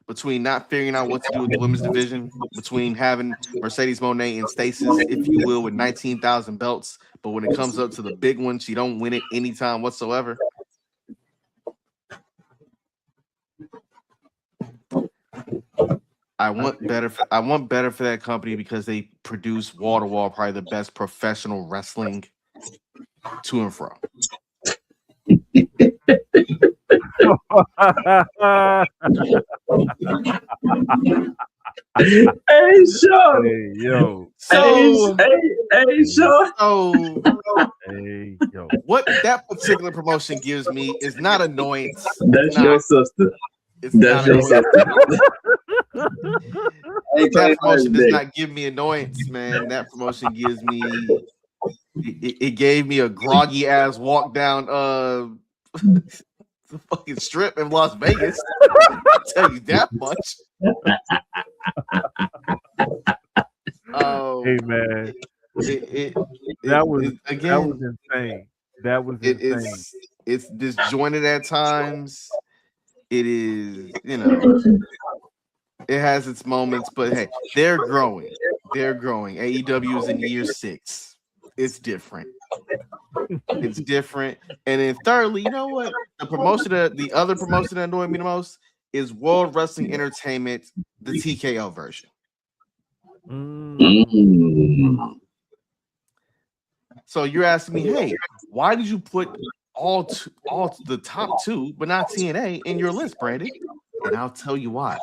Between not figuring out what to do with the women's division, between having Mercedes Moné in stasis, if you will, with 19,000 belts, but when it comes up to the big one, she don't win it anytime whatsoever. I want better for that company because they produce wall to wall probably the best professional wrestling to and fro. Hey, Sean. Hey, yo. Hey, Sean. Hey, yo. What that particular promotion gives me is not annoyance. That's your sister. That's your sister. That promotion does not give me annoyance, man. That promotion gives me. It gave me a groggy ass walk down the fucking strip in Las Vegas. I'll tell you that much. Hey man, that was insane. That was insane. It's disjointed at times. It is, it has its moments, but hey, they're growing. AEW is in year 6. It's different. And then thirdly, you know what? The other promotion that annoyed me the most is World Wrestling Entertainment, the TKO version. So you're asking me, hey, why did you put all the top 2, but not TNA in your list, Brandon? And I'll tell you why.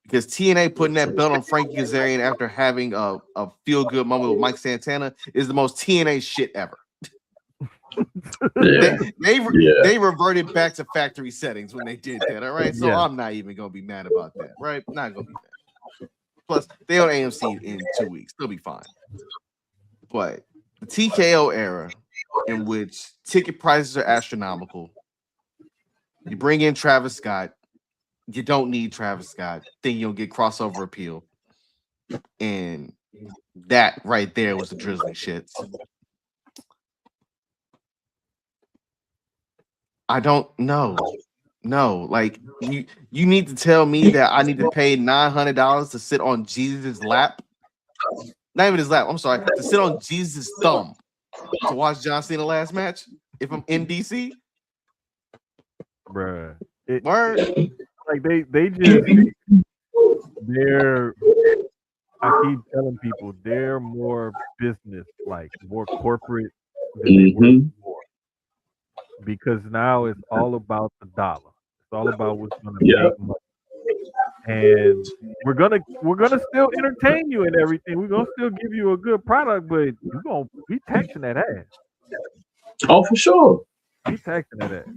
Because TNA putting that belt on Frankie Kazarian after having a feel-good moment with Mike Santana is the most TNA shit ever. They reverted back to factory settings when they did that, all right? So I'm not even going to be mad about that, right? Not going to be mad. Plus, they on AMC in 2 weeks. They'll be fine. But the TKO era, in which ticket prices are astronomical, you bring in Travis Scott, you don't need Travis Scott, then you'll get crossover appeal. And that right there was the drizzling shits. I don't know. No, like you need to tell me that I need to pay $900 to sit on Jesus' lap. Not even his lap. I'm sorry, to sit on Jesus' thumb to watch John Cena last match if I'm in DC. Bruh. Word. Like they just they're I keep telling people they're more business, like more corporate than they were before. Because now it's all about the dollar. It's all about what's gonna make money. And we're gonna still entertain you and everything. We're gonna still give you a good product, but you're gonna be taxing that ass. Oh, for sure. Be taxing that ass.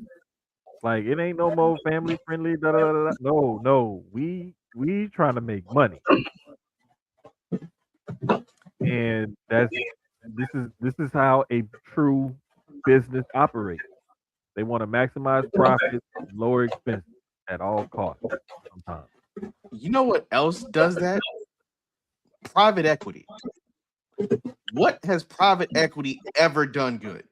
Like it ain't no more family friendly. Da, da, da, da. No. We trying to make money. And this is how a true business operates. They want to maximize profits, lower expenses at all costs. Sometimes. You know what else does that? Private equity. What has private equity ever done good?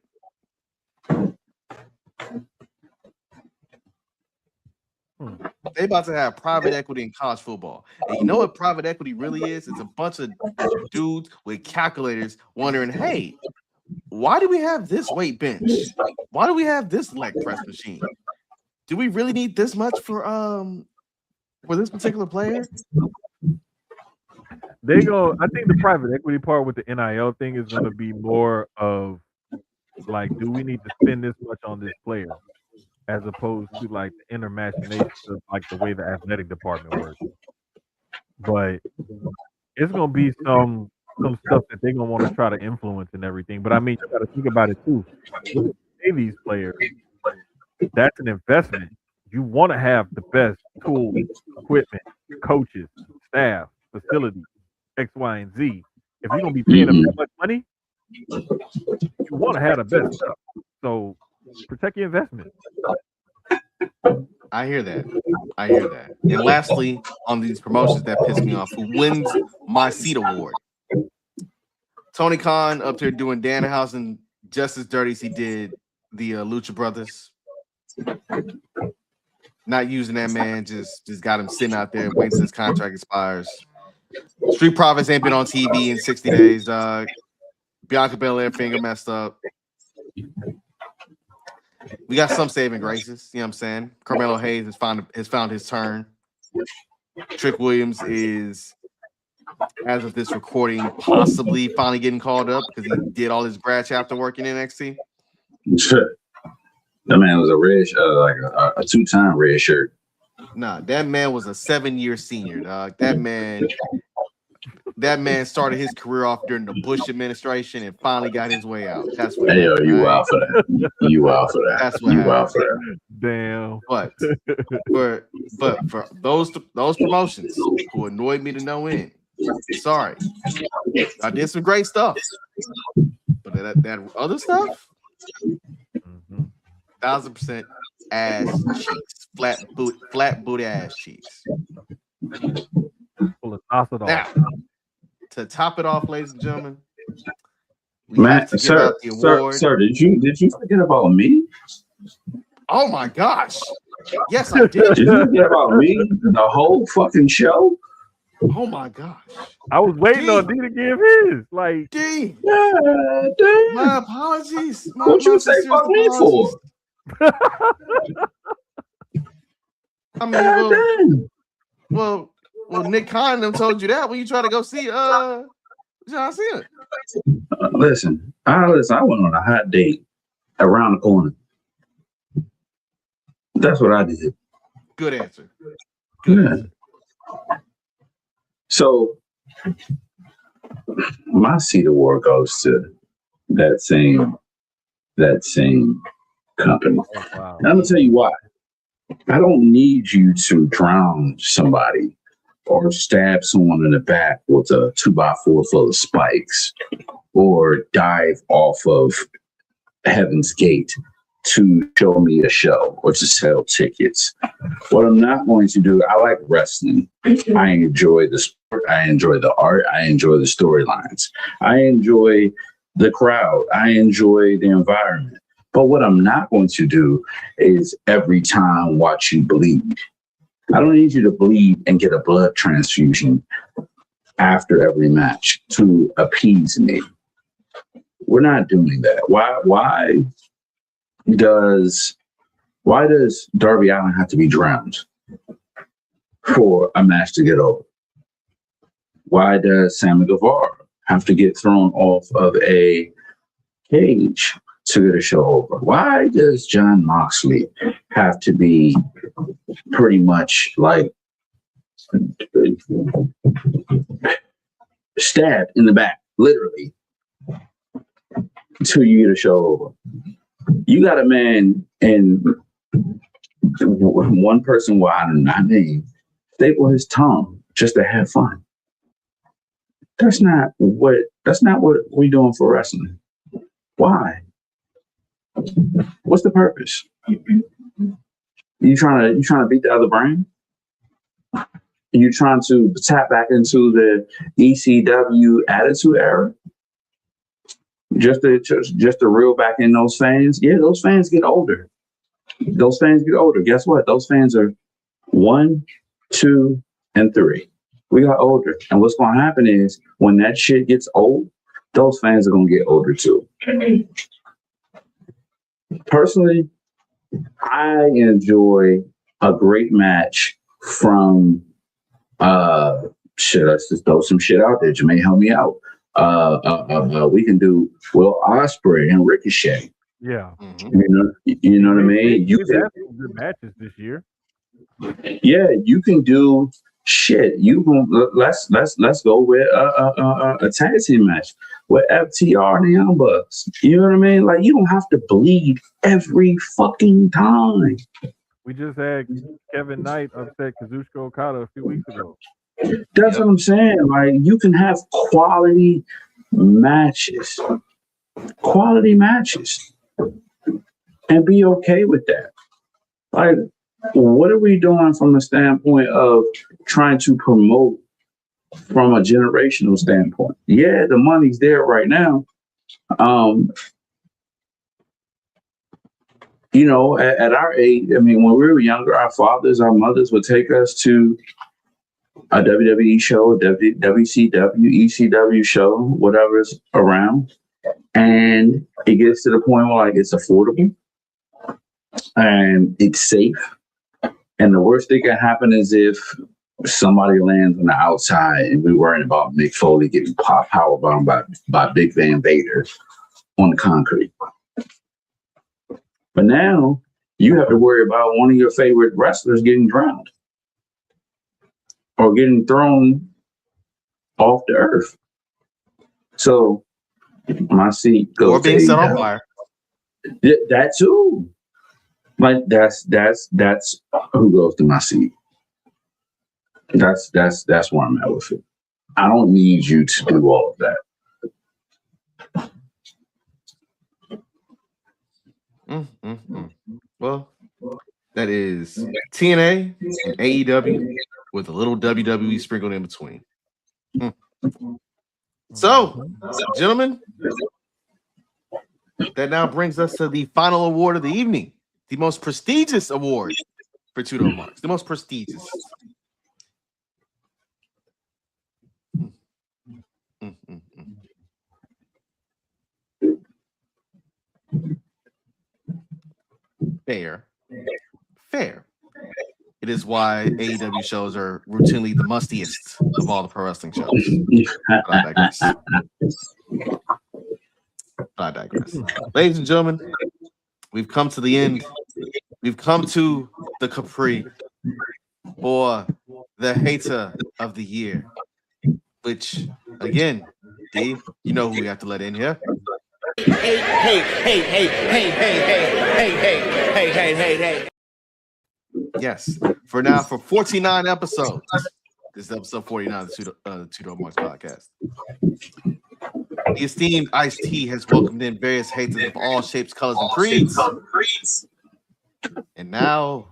They about to have private equity in college football. And you know what private equity really is? It's a bunch of dudes with calculators wondering, hey, why do we have this weight bench? Why do we have this leg press machine? Do we really need this much for this particular player? I think the private equity part with the NIL thing is gonna be more of like, do we need to spend this much on this player? As opposed to like the inner machinations of like the way the athletic department works. But it's gonna be some stuff that they're gonna want to try to influence and everything. But I mean, you gotta think about it too. When you pay these players, that's an investment. You want to have the best tools, equipment, coaches, staff, facilities, X, Y, and Z. If you're gonna be paying them that much money, you want to have the best stuff. So protect your investment. I hear that. And lastly, on these promotions that piss me off, who wins my seat award? Tony Khan up there doing Danhausen just as dirty as he did the Lucha Brothers. Not using that man, just got him sitting out there waiting till his contract expires. Street Profits ain't been on TV in 60 days. Bianca Belair finger messed up. We got some saving graces, you know what I'm saying? Carmelo Hayes has found his turn. Trick Williams is, as of this recording, possibly finally getting called up because he did all his grad chapter work in NXT. That man was a red, like a 2-time red shirt. Nah, that man was a 7-year senior, dog. That man started his career off during the Bush administration and finally got his way out. That's what. Hey, yo, you out for that? You out for that? That's what. You out for that? Damn. But for those promotions who annoyed me to no end, sorry, I did some great stuff, but that other stuff, 1000% ass cheeks, flat booty ass cheeks. Full of sauce. Now, to top it off, ladies and gentlemen, sir, did you forget about me? Oh my gosh! Yes, I did. Did you forget about me? The whole fucking show. Oh my gosh! I was waiting on D to give his. Like D. Yeah, damn. My apologies. What you say fuck me for? I mean, well, Nick Khan told you that when you try to go see John Cena. Listen, I went on a hot date around the corner. That's what I did. Good answer. Good answer. So my seat award goes to that same company. wow. And I'm gonna tell you why. I don't need you to drown somebody or stab someone in the back with a 2x4 full of spikes or dive off of Heaven's Gate to show me a show or to sell tickets. What I'm not going to do, I like wrestling. I enjoy the sport. I enjoy the art. I enjoy the storylines. I enjoy the crowd. I enjoy the environment. But what I'm not going to do is every time watch you bleed. I don't need you to bleed and get a blood transfusion after every match to appease me. We're not doing that. Why does Darby Allin have to be drowned for a match to get over? Why does Sammy Guevara have to get thrown off of a cage to get a show over? Why does John Moxley have to be pretty much like stabbed in the back, literally, until you get a show over? You got a man and one person, well, I don't know, name, staple his tongue just to have fun. That's not what we're doing for wrestling. Why? What's the purpose? You trying to beat the other brand? You trying to tap back into the ECW Attitude Era? Just to reel back in those fans? Yeah, those fans get older. Guess what? Those fans are 1, 2, and 3. We got older. And what's going to happen is when that shit gets old, those fans are going to get older too. Personally, I enjoy a great match from let's just throw some shit out there. Jermaine, help me out. We can do Will Ospreay and Ricochet. Yeah. You know what I mean? You've had some good matches this year. Yeah, you can do shit. Let's go with a tag team match with FTR and the Young Bucks. You know what I mean? Like, you don't have to bleed every fucking time. We just had Kevin Knight upset Kazuchika Okada a few weeks ago. That's what I'm saying. Like, you can have quality matches, and be okay with that. Like, what are we doing from the standpoint of trying to promote from a generational standpoint? Yeah, the money's there right now. You know, at our age, I mean, when we were younger, our fathers, our mothers would take us to a WWE show, WCW, ECW show, whatever's around. And it gets to the point where, like, it's affordable and it's safe. And the worst thing can happen is if somebody lands on the outside and we're worrying about Mick Foley getting powerbombed by Big Van Vader on the concrete. But now you have to worry about one of your favorite wrestlers getting drowned or getting thrown off the earth. So my seat goes or being set on fire. That too. Like, that's who goes to my seat. That's where I'm at with it. I don't need you to do all of that. Well, that is TNA and AEW with a little WWE sprinkled in between. So, gentlemen, that now brings us to the final award of the evening, the most prestigious award for 2DopeMarks, the most prestigious. Fair. It is why AEW shows are routinely the mustiest of all the pro wrestling shows. I digress. Ladies and gentlemen, we've come to the end. We've come to the Capri for the hater of the year, which, again, Dave, you know who we have to let in here. Hey. Yes, for 49 episodes. This is episode 49 of the 2DopeMarks podcast. The esteemed Ice-T has welcomed in various haters of all shapes, colors, and creeds. And now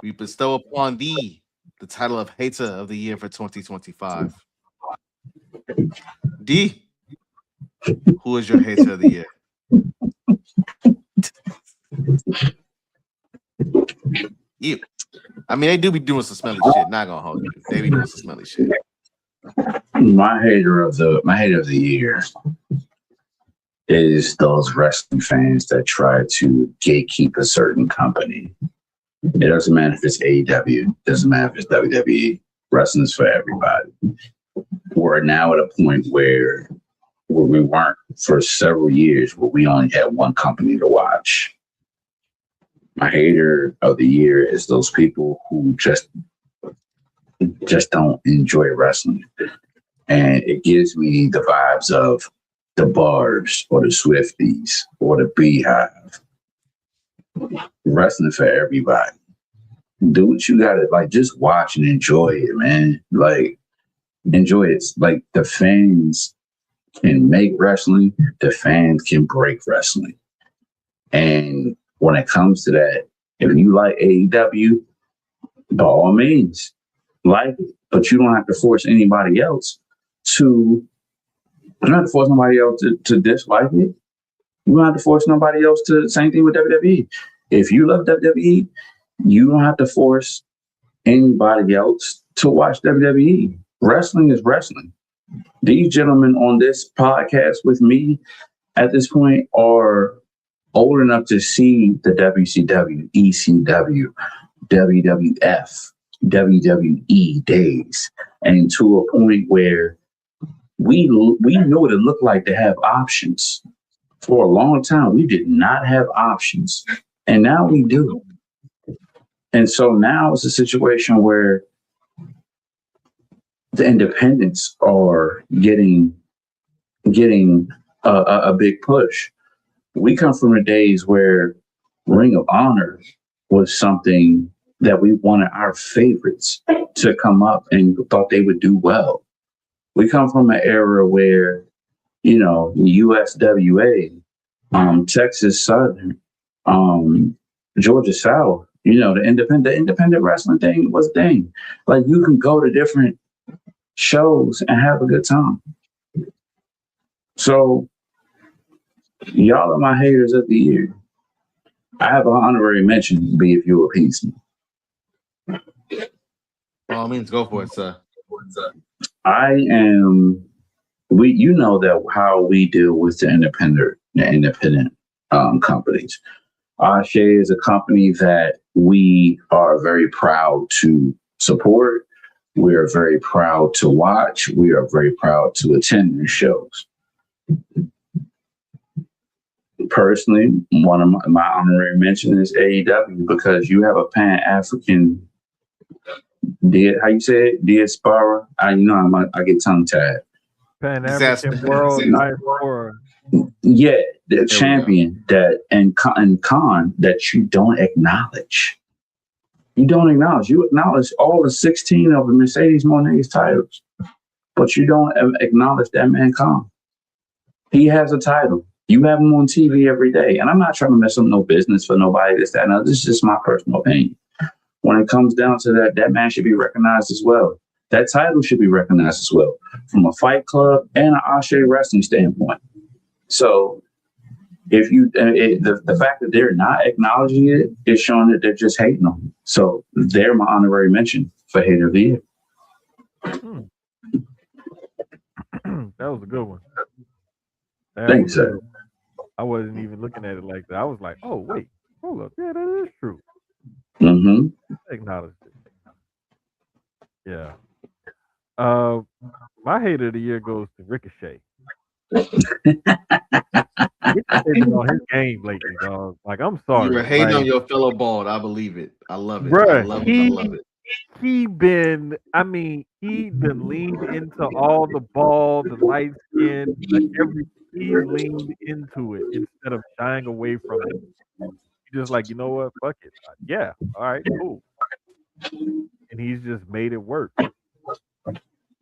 we bestow upon thee the title of Hater of the Year for 2025. D, who is your Hater of the Year? Ew. I mean, they do be doing some smelly shit. Not gonna hold you. They be doing some smelly shit. My hater of the year is those wrestling fans that try to gatekeep a certain company. It doesn't matter if it's AEW, it doesn't matter if it's WWE. Wrestling is for everybody. We're now at a point where we weren't for several years where we only had one company to watch. My hater of the year is those people who just don't enjoy wrestling. And it gives me the vibes of the Barbs or the Swifties or the Beehive. Wrestling for everybody. Do what you gotta, like, just watch and enjoy it, man. Like, enjoy it. Like, the fans can make wrestling, the fans can break wrestling. And when it comes to that, if you like AEW, by all means, like it. But you don't have to force anybody else to dislike it. You don't have to force nobody else to, same thing with WWE. If you love WWE, you don't have to force anybody else to watch WWE. Wrestling is wrestling. These gentlemen on this podcast with me at this point are old enough to see the WCW, ECW, WWF, WWE days, and to a point where we know what it looked like to have options. For a long time, we did not have options, and now we do. And so now it's a situation where the independents are getting a big push. We come from the days where Ring of Honor was something that we wanted our favorites to come up and thought they would do well. We come from an era where, USWA, Texas Southern, Georgia South, the independent wrestling thing was a thing. Like, you can go to different shows and have a good time. So y'all are my haters of the year. I have an honorary mention, be if you appease me. By all means, go for it, sir. You know that how we deal with the independent companies. Ashe is a company that we are very proud to support. We are very proud to watch. We are very proud to attend their shows. Personally, one of my honorary mention is AEW, because you have a Pan-African, how you say it? Diaspora? I get tongue-tied. Pan-African World Diaspora. Yeah, the champion that and Khan that you don't acknowledge. You don't acknowledge. You acknowledge all the 16 of the Mercedes Moné's titles, but you don't acknowledge that man Khan. He has a title. You have him on TV every day. And I'm not trying to mess up no business for nobody, this, that, and other. This is just my personal opinion. When it comes down to that, that man should be recognized as well. That title should be recognized as well, from a Fight Club and an Ashe wrestling standpoint. So if the fact that they're not acknowledging it is showing that they're just hating on it. So they're my honorary mention for hater of the year. That was a good one. Thanks, sir. I wasn't even looking at it like that. I was like, oh, wait, hold up. Yeah, that is true. Mm-hmm. Acknowledged it. Yeah. My hater of the year goes to Ricochet. Ricochet's been on his game lately, dog. Like, I'm sorry. You were hating on your fellow bald. I believe it. I love it. Bruh, I love it. He been leaned into all the bald, the light skin, he's leaned into it instead of shying away from it. He's just like, you know what? Fuck it. Yeah. All right, cool. And he's just made it work.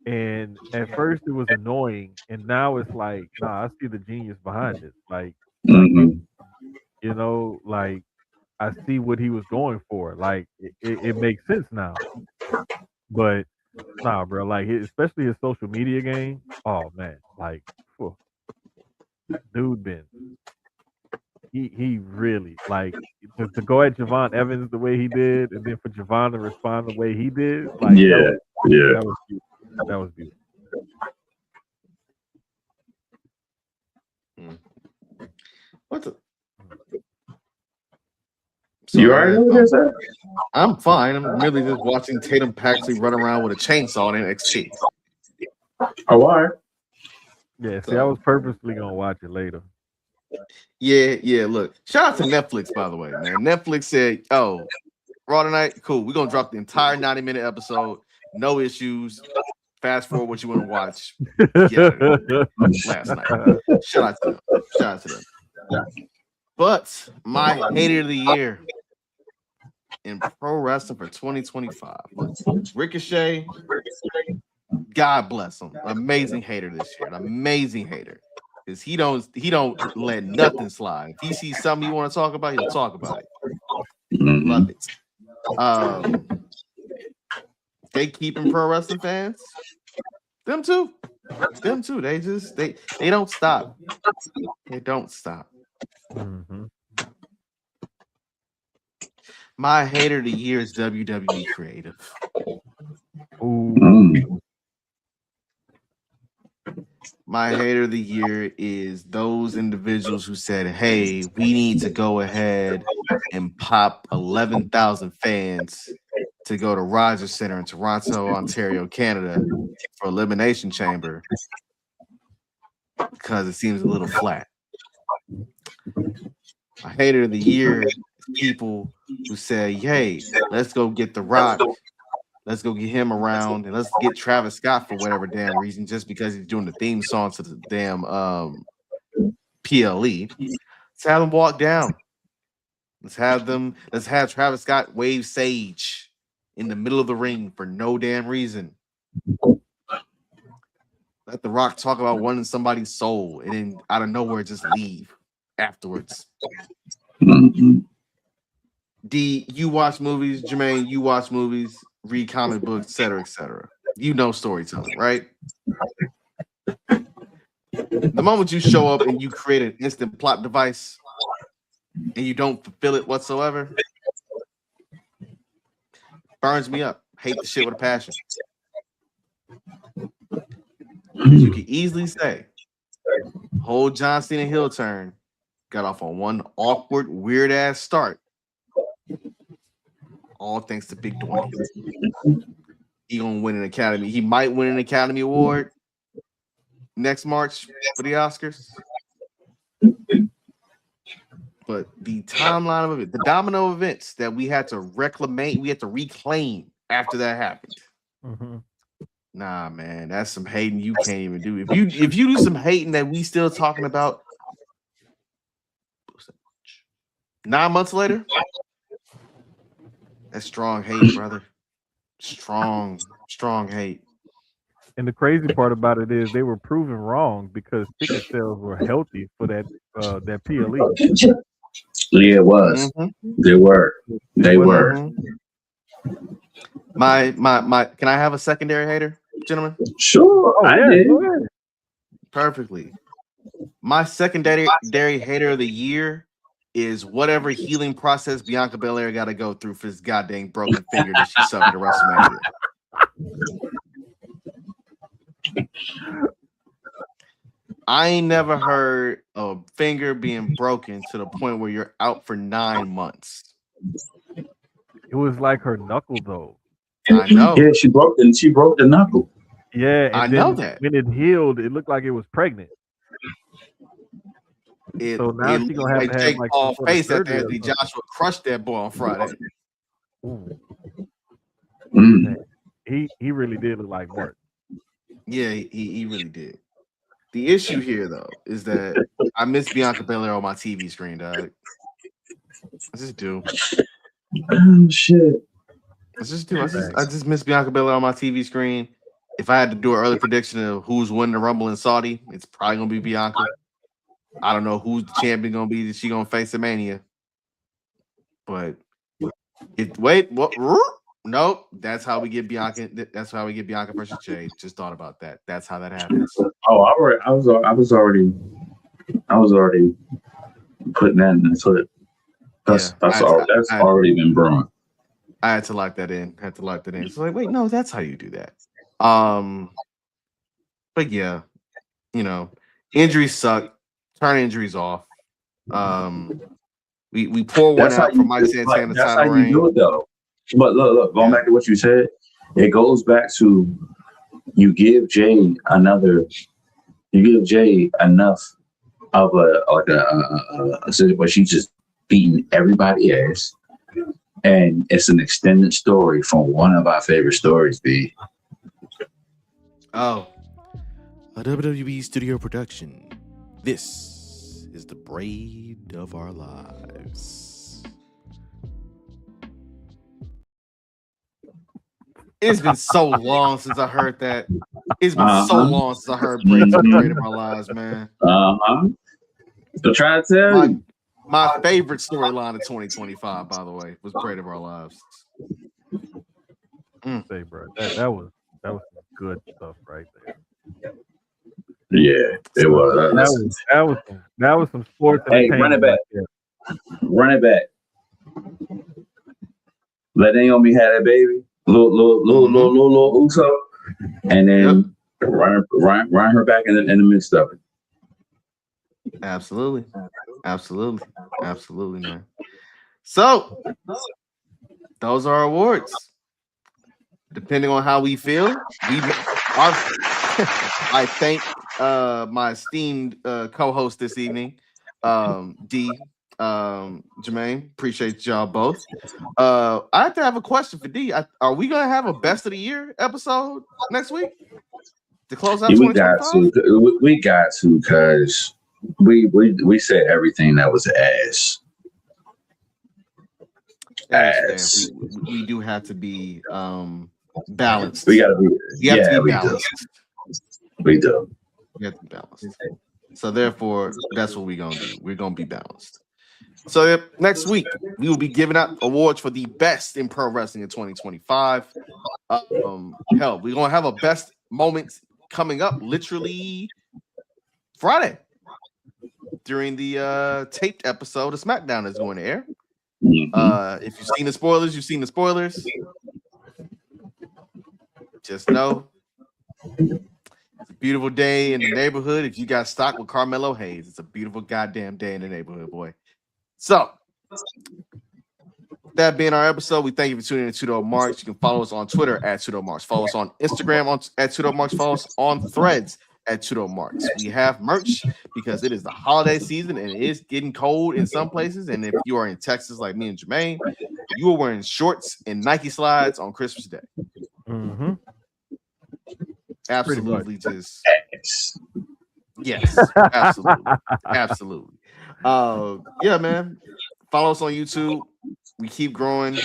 And at first it was annoying, and now it's like, nah, I see the genius behind it. Like, like I see what he was going for. Like, it makes sense now. But nah, bro, like, especially his social media game. Oh man, like, dude been he really like to go at Javon Evans the way he did, and then for Javon to respond the way he did, like Yeah. that was beautiful. That was beautiful. What's it? You already know what that? I'm fine. I'm really just watching Tatum Paxley run around with a chainsaw in NXT. Oh, all right. Yeah, see, I was purposely gonna watch it later. Yeah. Look, shout out to Netflix, by the way, man. Netflix said, "Oh, Raw tonight, cool. We're gonna drop the entire 90-minute episode, no issues. Fast forward what you want to watch." Yeah, last night. Shout out to them. But my hater of the year in pro wrestling for 2025, Ricochet. God bless him. Amazing hater this year. An amazing hater. Because he don't let nothing slide. If he sees something you want to talk about, he'll talk about it. Love it. Gatekeeping pro wrestling fans. Them too. They don't stop. They don't stop. Mm-hmm. My hater of the year is WWE Creative. Ooh. My hater of the year is those individuals who said, "Hey, we need to go ahead and pop 11,000 fans to go to Rogers Center in Toronto, Ontario, Canada for Elimination Chamber because it seems a little flat." My hater of the year is people who say, "Hey, let's go get The Rock. Let's go get him around, and let's get Travis Scott for whatever damn reason, just because he's doing the theme song to the damn PLE. Let's have them walk down. Let's have Travis Scott wave sage in the middle of the ring for no damn reason. Let The Rock talk about wanting somebody's soul, and then out of nowhere just leave afterwards." D, you watch movies. Jermaine, you watch movies. Read comic books, etc. You know storytelling, right? The moment you show up and you create an instant plot device and you don't fulfill it whatsoever, burns me up. Hate the shit with a passion. You can easily say, whole John Cena heel turn got off on one awkward, weird ass start. All thanks to Big Dwayne. He gonna win an Academy. He might win an Academy Award next March for the Oscars. But the timeline of it, the domino events that we had to reclaim after that happened. Mm-hmm. Nah, man, that's some hating you can't even do. If you do some hating that we still talking about 9 months later, that's strong hate, brother. Strong hate. And the crazy part about it is they were proven wrong because ticket sales were healthy for that PLE. Yeah, it was. Mm-hmm. They were. Mm-hmm. My. Can I have a secondary hater, gentlemen? Sure. Oh, I did. Perfectly. My secondary hater of the year is whatever healing process Bianca Belair got to go through for this goddamn broken finger that she suffered at WrestleMania. I ain't never heard a finger being broken to the point where you're out for 9 months. It was like her knuckle, though. I know. Yeah, she broke the knuckle. Yeah, and I know that. When it healed, it looked like it was pregnant. So now she's gonna have to have like Paul face after Anthony Joshua crushed that boy on Friday. Man, he really did look like Mark. Yeah, he really did. The issue here, though, is that I miss Bianca Belair on my TV screen, dog. I just do. Oh shit. I just miss Bianca Belair on my TV screen. If I had to do an early prediction of who's winning the Rumble in Saudi, it's probably gonna be Bianca. I don't know who's the champion gonna be that she gonna face at Mania. But nope. That's how we get Bianca. That's how we get Bianca versus Jade. Just thought about that. That's how that happens. Oh, I was already putting that into it. That's already been brewing. I had to lock that in. So like, wait, no, that's how you do that. But yeah, injuries suck. Turn injuries off. We pour one out for Mike Santana. That's how you do it, though. But look, going back to what you said, it goes back to you give Jay enough of a situation where she's just beating everybody ass, and it's an extended story from one of our favorite stories. B. Oh, a WWE studio production. This is the braid of our lives. It's been so long since I heard that. It's been so long since I heard braid of our lives, man. I'm trying to tell you. My favorite storyline of 2025, by the way, was braid of our lives. Say, bro, that was some good stuff right there. Yeah, it was. That was some sports. Hey, run it back. Run it back. Let Naomi have that baby. Little Uso, and then run her back in the midst of it. Absolutely, man. So those are our awards. Depending on how we feel, I thank my esteemed co-host this evening, D. Jermaine, appreciate y'all both. I have to have a question for D. Are we gonna have a best of the year episode next week to close out? We got to, because we said everything that was ass. We do have to be balanced. We gotta be. We have to be balanced. We do. We have to be balanced. So therefore, that's what we're gonna do. We're gonna be balanced. So next week we will be giving out awards for the best in pro wrestling in 2025. Hell, we're gonna have a best moments coming up literally Friday during the taped episode of SmackDown is going to air. If you've seen the spoilers, you've seen the spoilers. Just know it's a beautiful day in the neighborhood. If you got stock with Carmelo Hayes, it's a beautiful goddamn day in the neighborhood, boy. So, that being our episode, we thank you for tuning in to 2DopeMarks. You can follow us on Twitter at 2DopeMarks. Follow us on Instagram at 2DopeMarks. Follow us on Threads at 2DopeMarks. We have merch because it is the holiday season and it is getting cold in some places. And if you are in Texas like me and Jermaine, you are wearing shorts and Nike slides on Christmas Day. Mm-hmm. Absolutely, just yes, absolutely. Yeah, man. Follow us on YouTube. We keep growing.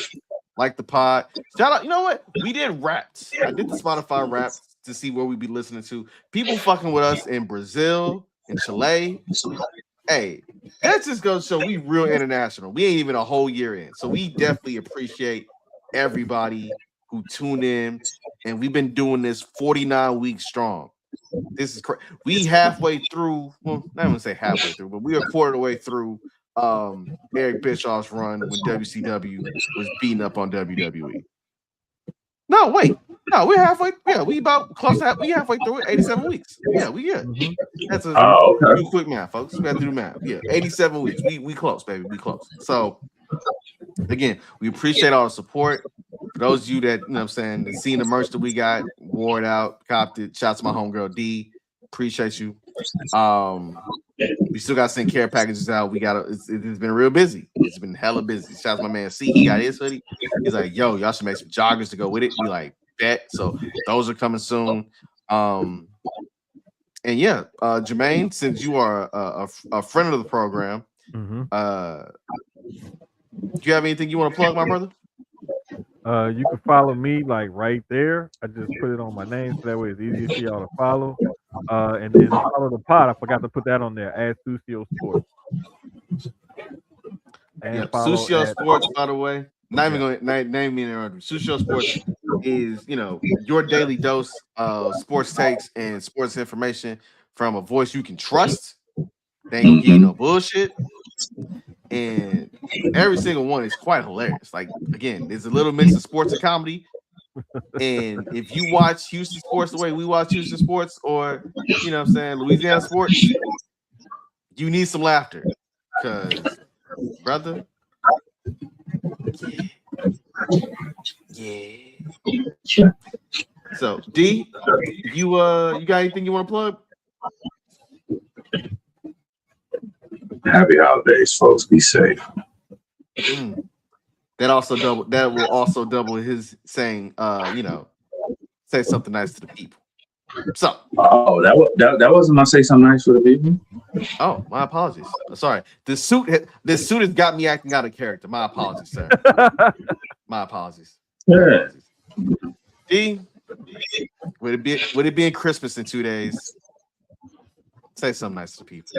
Like the pod. Shout out. You know what? We did raps. I did the Spotify raps to see where we be listening to. People fucking with us in Brazil, in Chile. Hey, that just goes to show we real international. We ain't even a whole year in. So we definitely appreciate everybody who tune in. And we've been doing this 49 weeks strong. This is crazy. We halfway through. Well, not even say halfway through, but we are quarter of the way through Eric Bischoff's run when WCW was beating up on WWE. No, wait. No, we're halfway. Yeah, we about close to we halfway through it. 87 weeks. Yeah, we good. That's okay. Do quick math, folks. We got to do math. Yeah, 87 weeks. We close, baby. We close. So again, we appreciate all the support. For those of you that, you know what I'm saying, seen the merch that we got, wore it out, copped it. Shouts to my homegirl D. Appreciate you. We still got to send care packages out. It's been real busy. It's been hella busy. Shouts to my man C. He got his hoodie. He's like, yo, y'all should make some joggers to go with it. We like, bet. So those are coming soon. And yeah, Jermaine, since you are a friend of the program, do you have anything you want to plug, my brother? You can follow me like right there. I just put it on my name so that way it's easier for y'all to follow. And then follow the pod. I forgot to put that on there. At Susio Sports. And Susio Sports, by the way. Not even going to name me in there. Susio Sports is, your daily dose of sports takes and sports information from a voice you can trust. They ain't gonna give you no bullshit. and every single one is quite hilarious. Like, again, there's a little mix of sports and comedy. And if you watch Houston sports the way we watch Houston sports, or you know what I'm saying, Louisiana sports, you need some laughter. Because, brother, yeah. So, D, you got anything you want to plug? Happy holidays, folks. Be safe. That will also double his saying, say something nice to the people. So, that wasn't my say something nice for the people. Oh, my apologies. Sorry. This suit has got me acting out of character. My apologies, sir. My apologies. Yeah. D, would it be Christmas in 2 days? Say something nice to the people.